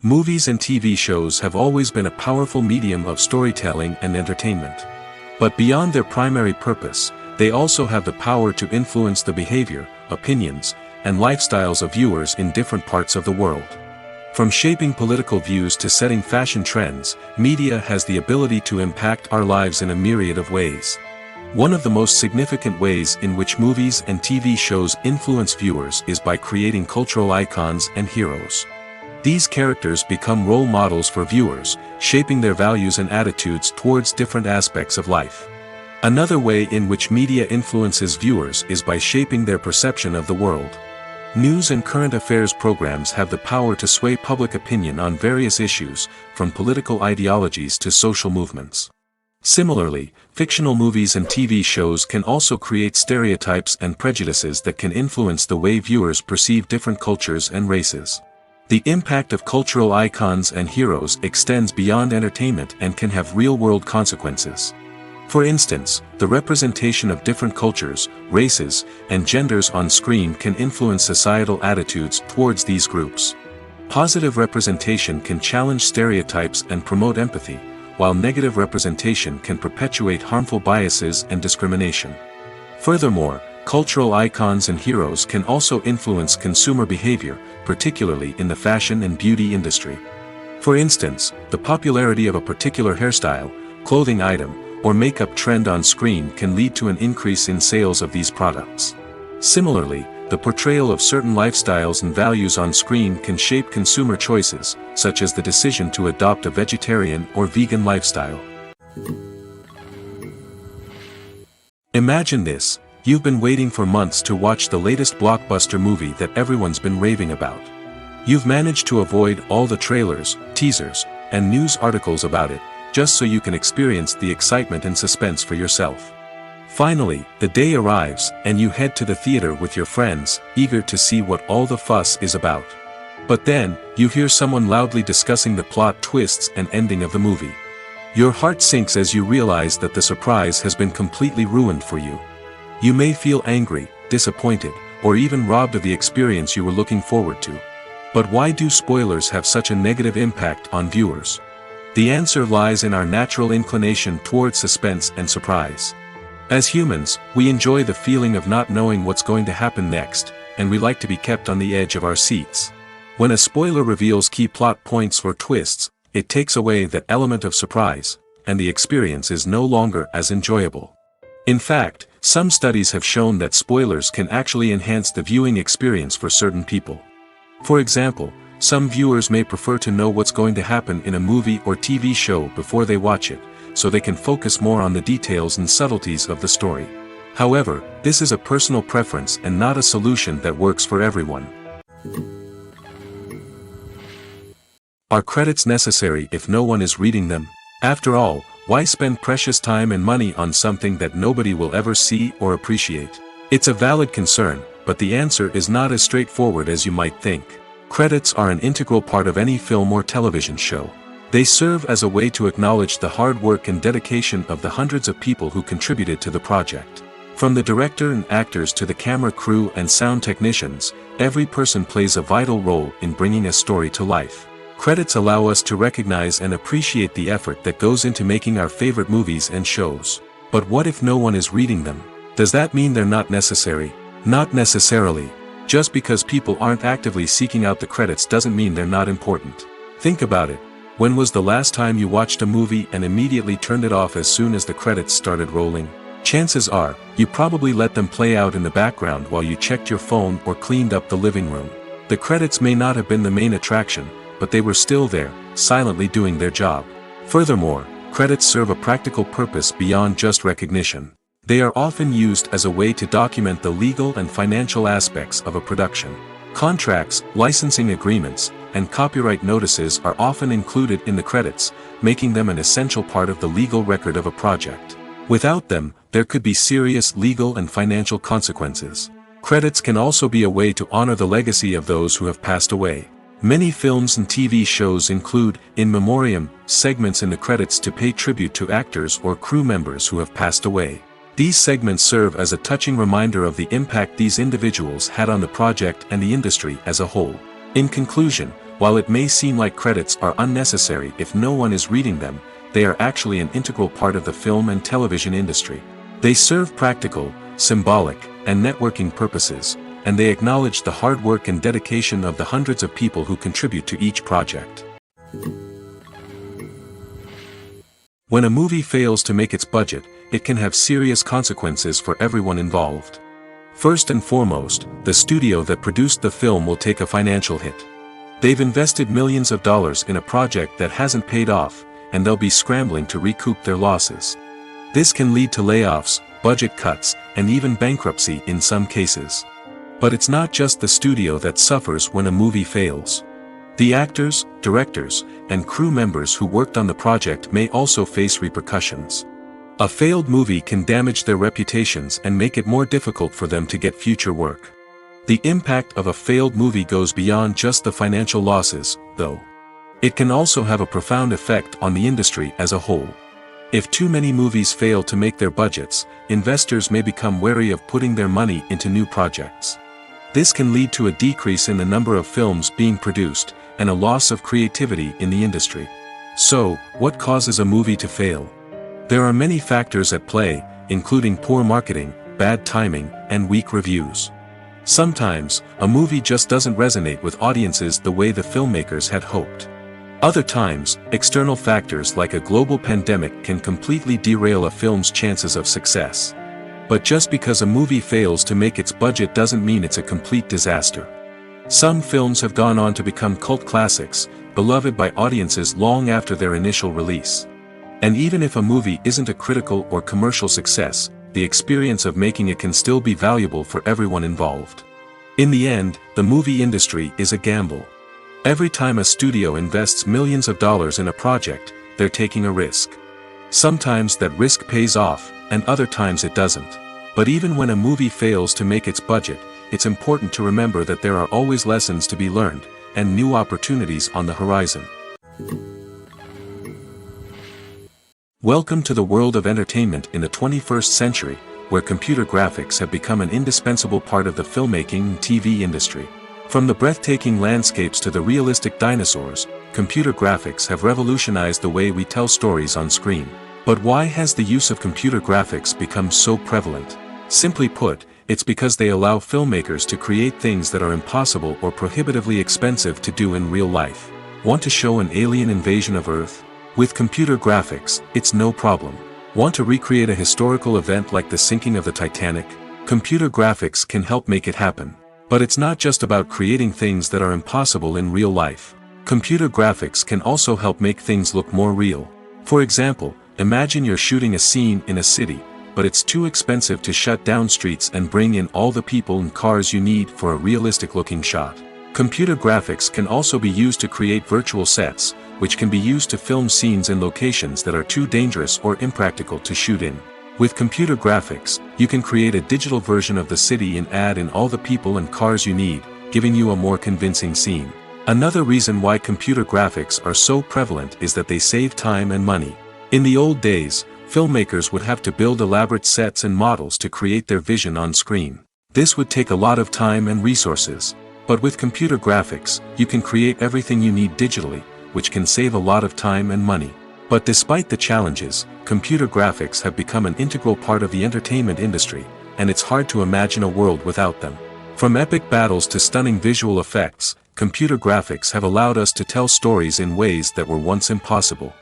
Movies and TV shows have always been a powerful medium of storytelling and entertainment. But beyond their primary purpose, they also have the power to influence the behavior, opinions, and lifestyles of viewers in different parts of the world. From shaping political views to setting fashion trends, media has the ability to impact our lives in a myriad of ways. One of the most significant ways in which movies and TV shows influence viewers is by creating cultural icons and heroes. These characters become role models for viewers, shaping their values and attitudes towards different aspects of life. Another way in which media influences viewers is by shaping their perception of the world. News and current affairs programs have the power to sway public opinion on various issues, from political ideologies to social movements. Similarly, fictional movies and TV shows can also create stereotypes and prejudices that can influence the way viewers perceive different cultures and races. The impact of cultural icons and heroes extends beyond entertainment and can have real-world consequences. For instance, the representation of different cultures, races, and genders on screen can influence societal attitudes towards these groups. Positive representation can challenge stereotypes and promote empathy, while negative representation can perpetuate harmful biases and discrimination. Furthermore, cultural icons and heroes can also influence consumer behavior, particularly in the fashion and beauty industry. For instance, the popularity of a particular hairstyle, clothing item, or makeup trend on screen can lead to an increase in sales of these products. Similarly, the portrayal of certain lifestyles and values on screen can shape consumer choices, such as the decision to adopt a vegetarian or vegan lifestyle. Imagine this: you've been waiting for months to watch the latest blockbuster movie that everyone's been raving about. You've managed to avoid all the trailers, teasers, and news articles about it, just so you can experience the excitement and suspense for yourself. Finally, the day arrives, and you head to the theater with your friends, eager to see what all the fuss is about. But then, you hear someone loudly discussing the plot twists and ending of the movie. Your heart sinks as you realize that the surprise has been completely ruined for you. You may feel angry, disappointed, or even robbed of the experience you were looking forward to. But why do spoilers have such a negative impact on viewers? The answer lies in our natural inclination towards suspense and surprise. As humans, we enjoy the feeling of not knowing what's going to happen next, and we like to be kept on the edge of our seats. When a spoiler reveals key plot points or twists, it takes away that element of surprise, and the experience is no longer as enjoyable. In fact, some studies have shown that spoilers can actually enhance the viewing experience for certain people. For example, some viewers may prefer to know what's going to happen in a movie or TV show before they watch it, so they can focus more on the details and subtleties of the story. However, this is a personal preference and not a solution that works for everyone. Are credits necessary if no one is reading them? After all, why spend precious time and money on something that nobody will ever see or appreciate? It's a valid concern, but the answer is not as straightforward as you might think. Credits are an integral part of any film or television show. They serve as a way to acknowledge the hard work and dedication of the hundreds of people who contributed to the project. From the director and actors to the camera crew and sound technicians, every person plays a vital role in bringing a story to life. Credits allow us to recognize and appreciate the effort that goes into making our favorite movies and shows. But what if no one is reading them? Does that mean they're not necessary? Not necessarily. Just because people aren't actively seeking out the credits doesn't mean they're not important. Think about it. When was the last time you watched a movie and immediately turned it off as soon as the credits started rolling? Chances are, you probably let them play out in the background while you checked your phone or cleaned up the living room. The credits may not have been the main attraction, but they were still there, silently doing their job. Furthermore, credits serve a practical purpose beyond just recognition. They are often used as a way to document the legal and financial aspects of a production. Contracts, licensing agreements, and copyright notices are often included in the credits, making them an essential part of the legal record of a project. Without them, there could be serious legal and financial consequences. Credits can also be a way to honor the legacy of those who have passed away. Many films and TV shows include, in memoriam, segments in the credits to pay tribute to actors or crew members who have passed away. These segments serve as a touching reminder of the impact these individuals had on the project and the industry as a whole. In conclusion, while it may seem like credits are unnecessary if no one is reading them, they are actually an integral part of the film and television industry. They serve practical, symbolic, and networking purposes, and they acknowledge the hard work and dedication of the hundreds of people who contribute to each project. When a movie fails to make its budget, it can have serious consequences for everyone involved. First and foremost, the studio that produced the film will take a financial hit. They've invested millions of dollars in a project that hasn't paid off, and they'll be scrambling to recoup their losses. This can lead to layoffs, budget cuts, and even bankruptcy in some cases. But it's not just the studio that suffers when a movie fails. The actors, directors, and crew members who worked on the project may also face repercussions. A failed movie can damage their reputations and make it more difficult for them to get future work. The impact of a failed movie goes beyond just the financial losses, though. It can also have a profound effect on the industry as a whole. If too many movies fail to make their budgets, investors may become wary of putting their money into new projects. This can lead to a decrease in the number of films being produced, and a loss of creativity in the industry. So, what causes a movie to fail? There are many factors at play, including poor marketing, bad timing, and weak reviews. Sometimes, a movie just doesn't resonate with audiences the way the filmmakers had hoped. Other times, external factors like a global pandemic can completely derail a film's chances of success. But just because a movie fails to make its budget doesn't mean it's a complete disaster. Some films have gone on to become cult classics, beloved by audiences long after their initial release. And even if a movie isn't a critical or commercial success, the experience of making it can still be valuable for everyone involved. In the end, the movie industry is a gamble. Every time a studio invests millions of dollars in a project, they're taking a risk. Sometimes that risk pays off, and other times it doesn't. But even when a movie fails to make its budget, it's important to remember that there are always lessons to be learned, and new opportunities on the horizon. Welcome to the world of entertainment in the 21st century, where computer graphics have become an indispensable part of the filmmaking and TV industry. From the breathtaking landscapes to the realistic dinosaurs, computer graphics have revolutionized the way we tell stories on screen. But why has the use of computer graphics become so prevalent? Simply put, it's because they allow filmmakers to create things that are impossible or prohibitively expensive to do in real life. Want to show an alien invasion of Earth? With computer graphics, it's no problem. Want to recreate a historical event like the sinking of the Titanic? Computer graphics can help make it happen. But it's not just about creating things that are impossible in real life. Computer graphics can also help make things look more real. For example, imagine you're shooting a scene in a city, but it's too expensive to shut down streets and bring in all the people and cars you need for a realistic-looking shot. Computer graphics can also be used to create virtual sets, which can be used to film scenes in locations that are too dangerous or impractical to shoot in. With computer graphics, you can create a digital version of the city and add in all the people and cars you need, giving you a more convincing scene. Another reason why computer graphics are so prevalent is that they save time and money. In the old days, filmmakers would have to build elaborate sets and models to create their vision on screen. This would take a lot of time and resources. But with computer graphics, you can create everything you need digitally, which can save a lot of time and money. But despite the challenges, computer graphics have become an integral part of the entertainment industry, and it's hard to imagine a world without them. From epic battles to stunning visual effects, computer graphics have allowed us to tell stories in ways that were once impossible.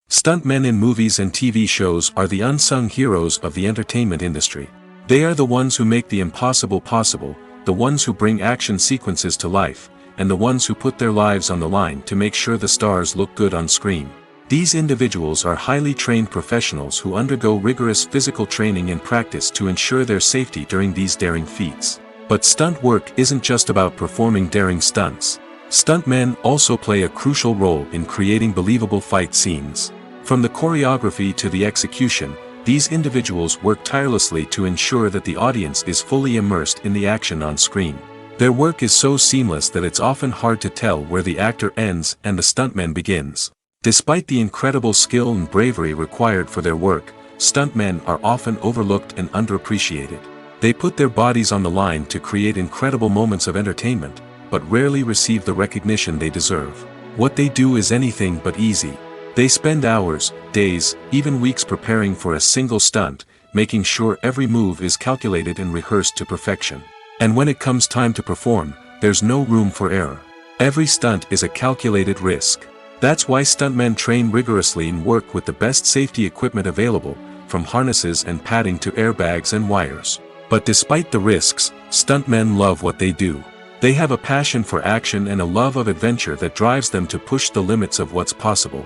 Stuntmen in movies and TV shows are the unsung heroes of the entertainment industry. They are the ones who make the impossible possible, the ones who bring action sequences to life, and the ones who put their lives on the line to make sure the stars look good on screen. These individuals are highly trained professionals who undergo rigorous physical training and practice to ensure their safety during these daring feats. But stunt work isn't just about performing daring stunts. Stuntmen also play a crucial role in creating believable fight scenes. From the choreography to the execution, these individuals work tirelessly to ensure that the audience is fully immersed in the action on screen. Their work is so seamless that it's often hard to tell where the actor ends and the stuntman begins. Despite the incredible skill and bravery required for their work, stuntmen are often overlooked and underappreciated. They put their bodies on the line to create incredible moments of entertainment, but rarely receive the recognition they deserve. What they do is anything but easy. They spend hours, days, even weeks preparing for a single stunt, making sure every move is calculated and rehearsed to perfection. And when it comes time to perform, there's no room for error. Every stunt is a calculated risk. That's why stuntmen train rigorously and work with the best safety equipment available, from harnesses and padding to airbags and wires. But despite the risks, stuntmen love what they do. They have a passion for action and a love of adventure that drives them to push the limits of what's possible.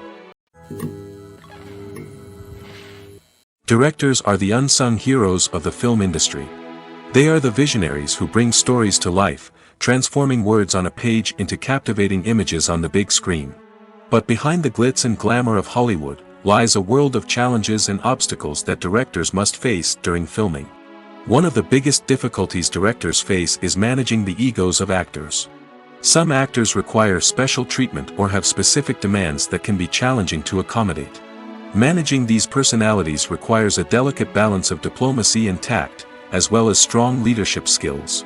Directors are the unsung heroes of the film industry. They are the visionaries who bring stories to life, transforming words on a page into captivating images on the big screen. But behind the glitz and glamour of Hollywood, lies a world of challenges and obstacles that directors must face during filming. One of the biggest difficulties directors face is managing the egos of actors. Some actors require special treatment or have specific demands that can be challenging to accommodate. Managing these personalities requires a delicate balance of diplomacy and tact, as well as strong leadership skills.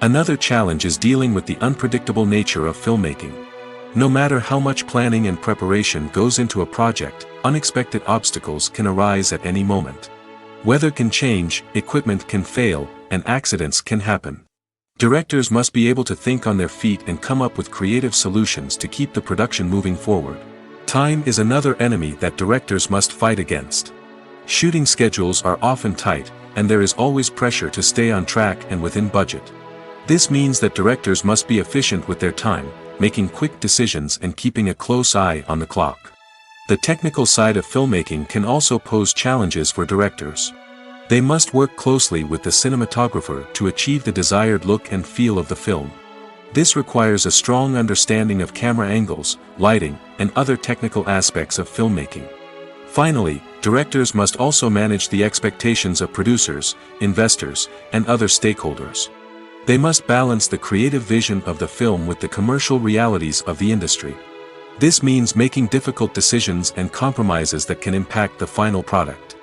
Another challenge is dealing with the unpredictable nature of filmmaking. No matter how much planning and preparation goes into a project, unexpected obstacles can arise at any moment. Weather can change, equipment can fail, and accidents can happen. Directors must be able to think on their feet and come up with creative solutions to keep the production moving forward. Time is another enemy that directors must fight against. Shooting schedules are often tight, and there is always pressure to stay on track and within budget. This means that directors must be efficient with their time, making quick decisions and keeping a close eye on the clock. The technical side of filmmaking can also pose challenges for directors. They must work closely with the cinematographer to achieve the desired look and feel of the film. This requires a strong understanding of camera angles, lighting, and other technical aspects of filmmaking. Finally, directors must also manage the expectations of producers, investors, and other stakeholders. They must balance the creative vision of the film with the commercial realities of the industry. This means making difficult decisions and compromises that can impact the final product.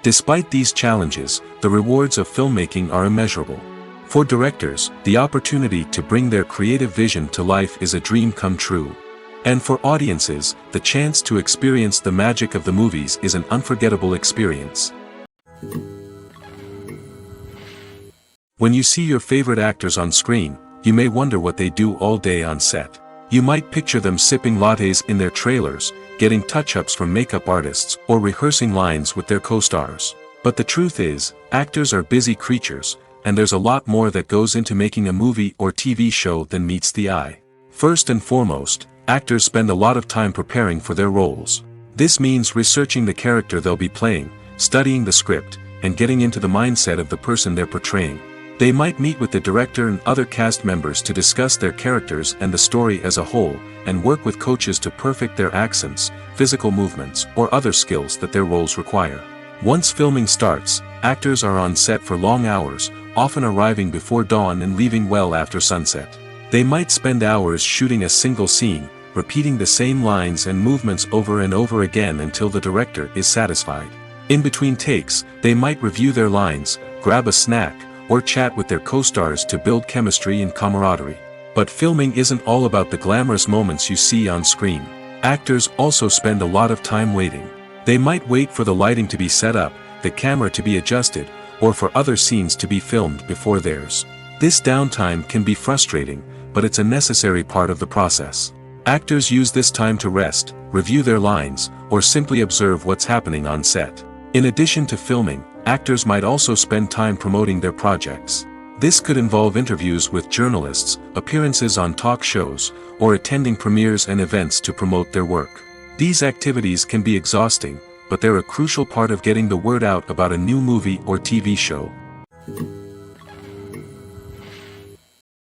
Despite these challenges, the rewards of filmmaking are immeasurable. For directors, the opportunity to bring their creative vision to life is a dream come true. And for audiences, the chance to experience the magic of the movies is an unforgettable experience. When you see your favorite actors on screen, you may wonder what they do all day on set. You might picture them sipping lattes in their trailers, getting touch-ups from makeup artists, or rehearsing lines with their co-stars. But the truth is, actors are busy creatures, and there's a lot more that goes into making a movie or TV show than meets the eye. First and foremost, actors spend a lot of time preparing for their roles. This means researching the character they'll be playing, studying the script, and getting into the mindset of the person they're portraying. They might meet with the director and other cast members to discuss their characters and the story as a whole, and work with coaches to perfect their accents, physical movements, or other skills that their roles require. Once filming starts, actors are on set for long hours, often arriving before dawn and leaving well after sunset. They might spend hours shooting a single scene, repeating the same lines and movements over and over again until the director is satisfied. In between takes, they might review their lines, grab a snack, or chat with their co-stars to build chemistry and camaraderie. But filming isn't all about the glamorous moments you see on screen. Actors also spend a lot of time waiting. They might wait for the lighting to be set up, the camera to be adjusted, or for other scenes to be filmed before theirs. This downtime can be frustrating, but it's a necessary part of the process. Actors use this time to rest, review their lines, or simply observe what's happening on set. In addition to filming, actors might also spend time promoting their projects. This could involve interviews with journalists, appearances on talk shows, or attending premieres and events to promote their work. These activities can be exhausting, but they're a crucial part of getting the word out about a new movie or TV show.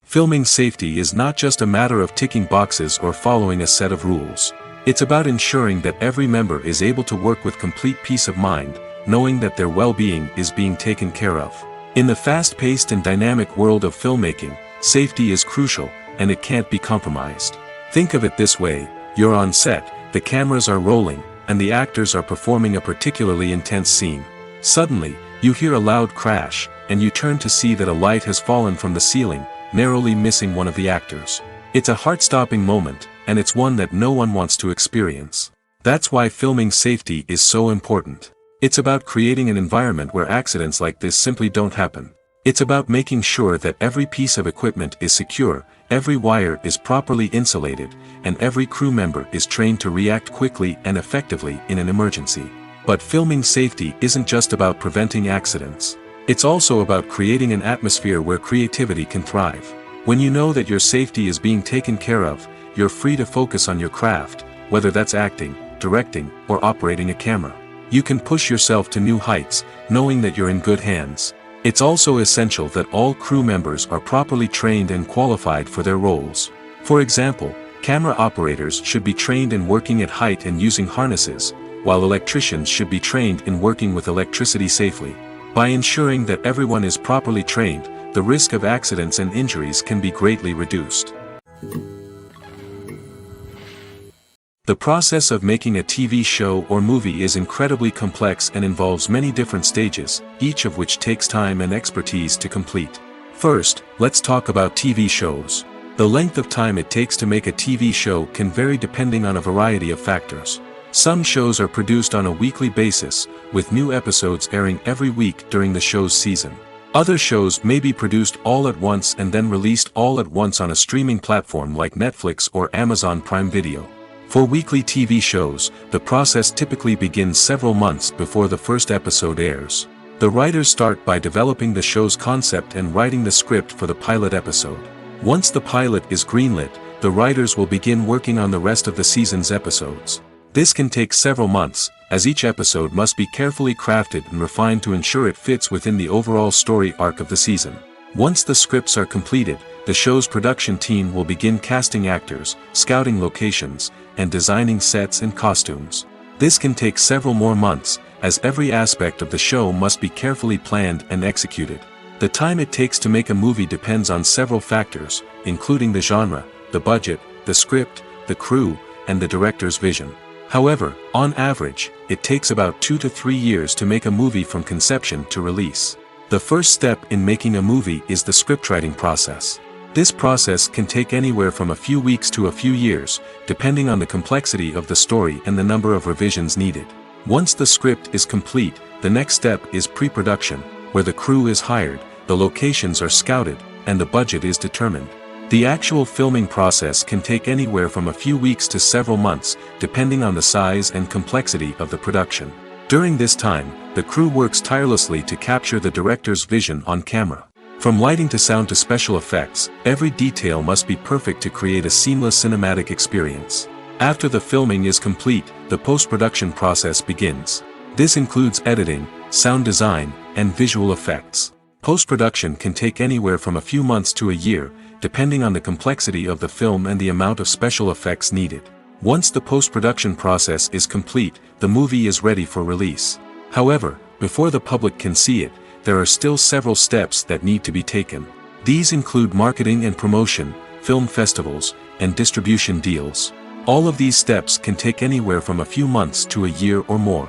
Filming safety is not just a matter of ticking boxes or following a set of rules. It's about ensuring that every member is able to work with complete peace of mind, knowing that their well-being is being taken care of. In the fast-paced and dynamic world of filmmaking, safety is crucial, and it can't be compromised. Think of it this way: you're on set, the cameras are rolling, and the actors are performing a particularly intense scene. Suddenly, you hear a loud crash, and you turn to see that a light has fallen from the ceiling, narrowly missing one of the actors. It's a heart-stopping moment, and it's one that no one wants to experience. That's why filming safety is so important. It's about creating an environment where accidents like this simply don't happen. It's about making sure that every piece of equipment is secure, every wire is properly insulated, and every crew member is trained to react quickly and effectively in an emergency. But filming safety isn't just about preventing accidents. It's also about creating an atmosphere where creativity can thrive. When you know that your safety is being taken care of, you're free to focus on your craft, whether that's acting, directing, or operating a camera. You can push yourself to new heights, knowing that you're in good hands. It's also essential that all crew members are properly trained and qualified for their roles. For example, camera operators should be trained in working at height and using harnesses, while electricians should be trained in working with electricity safely. By ensuring that everyone is properly trained, the risk of accidents and injuries can be greatly reduced. The process of making a TV show or movie is incredibly complex and involves many different stages, each of which takes time and expertise to complete. First, let's talk about TV shows. The length of time it takes to make a TV show can vary depending on a variety of factors. Some shows are produced on a weekly basis, with new episodes airing every week during the show's season. Other shows may be produced all at once and then released all at once on a streaming platform like Netflix or Amazon Prime Video. For weekly TV shows, the process typically begins several months before the first episode airs. The writers start by developing the show's concept and writing the script for the pilot episode. Once the pilot is greenlit, the writers will begin working on the rest of the season's episodes. This can take several months, as each episode must be carefully crafted and refined to ensure it fits within the overall story arc of the season. Once the scripts are completed, the show's production team will begin casting actors, scouting locations, and designing sets and costumes. This can take several more months, as every aspect of the show must be carefully planned and executed. The time it takes to make a movie depends on several factors, including the genre, the budget, the script, the crew, and the director's vision. However, on average, it takes about 2 to 3 years to make a movie from conception to release. The first step in making a movie is the scriptwriting process. This process can take anywhere from a few weeks to a few years, depending on the complexity of the story and the number of revisions needed. Once the script is complete, the next step is pre-production, where the crew is hired, the locations are scouted, and the budget is determined. The actual filming process can take anywhere from a few weeks to several months, depending on the size and complexity of the production. During this time, the crew works tirelessly to capture the director's vision on camera. From lighting to sound to special effects, every detail must be perfect to create a seamless cinematic experience. After the filming is complete, the post-production process begins. This includes editing, sound design, and visual effects. Post-production can take anywhere from a few months to a year, depending on the complexity of the film and the amount of special effects needed. Once the post-production process is complete, the movie is ready for release. However, before the public can see it, there are still several steps that need to be taken. These include marketing and promotion, film festivals, and distribution deals. All of these steps can take anywhere from a few months to a year or more.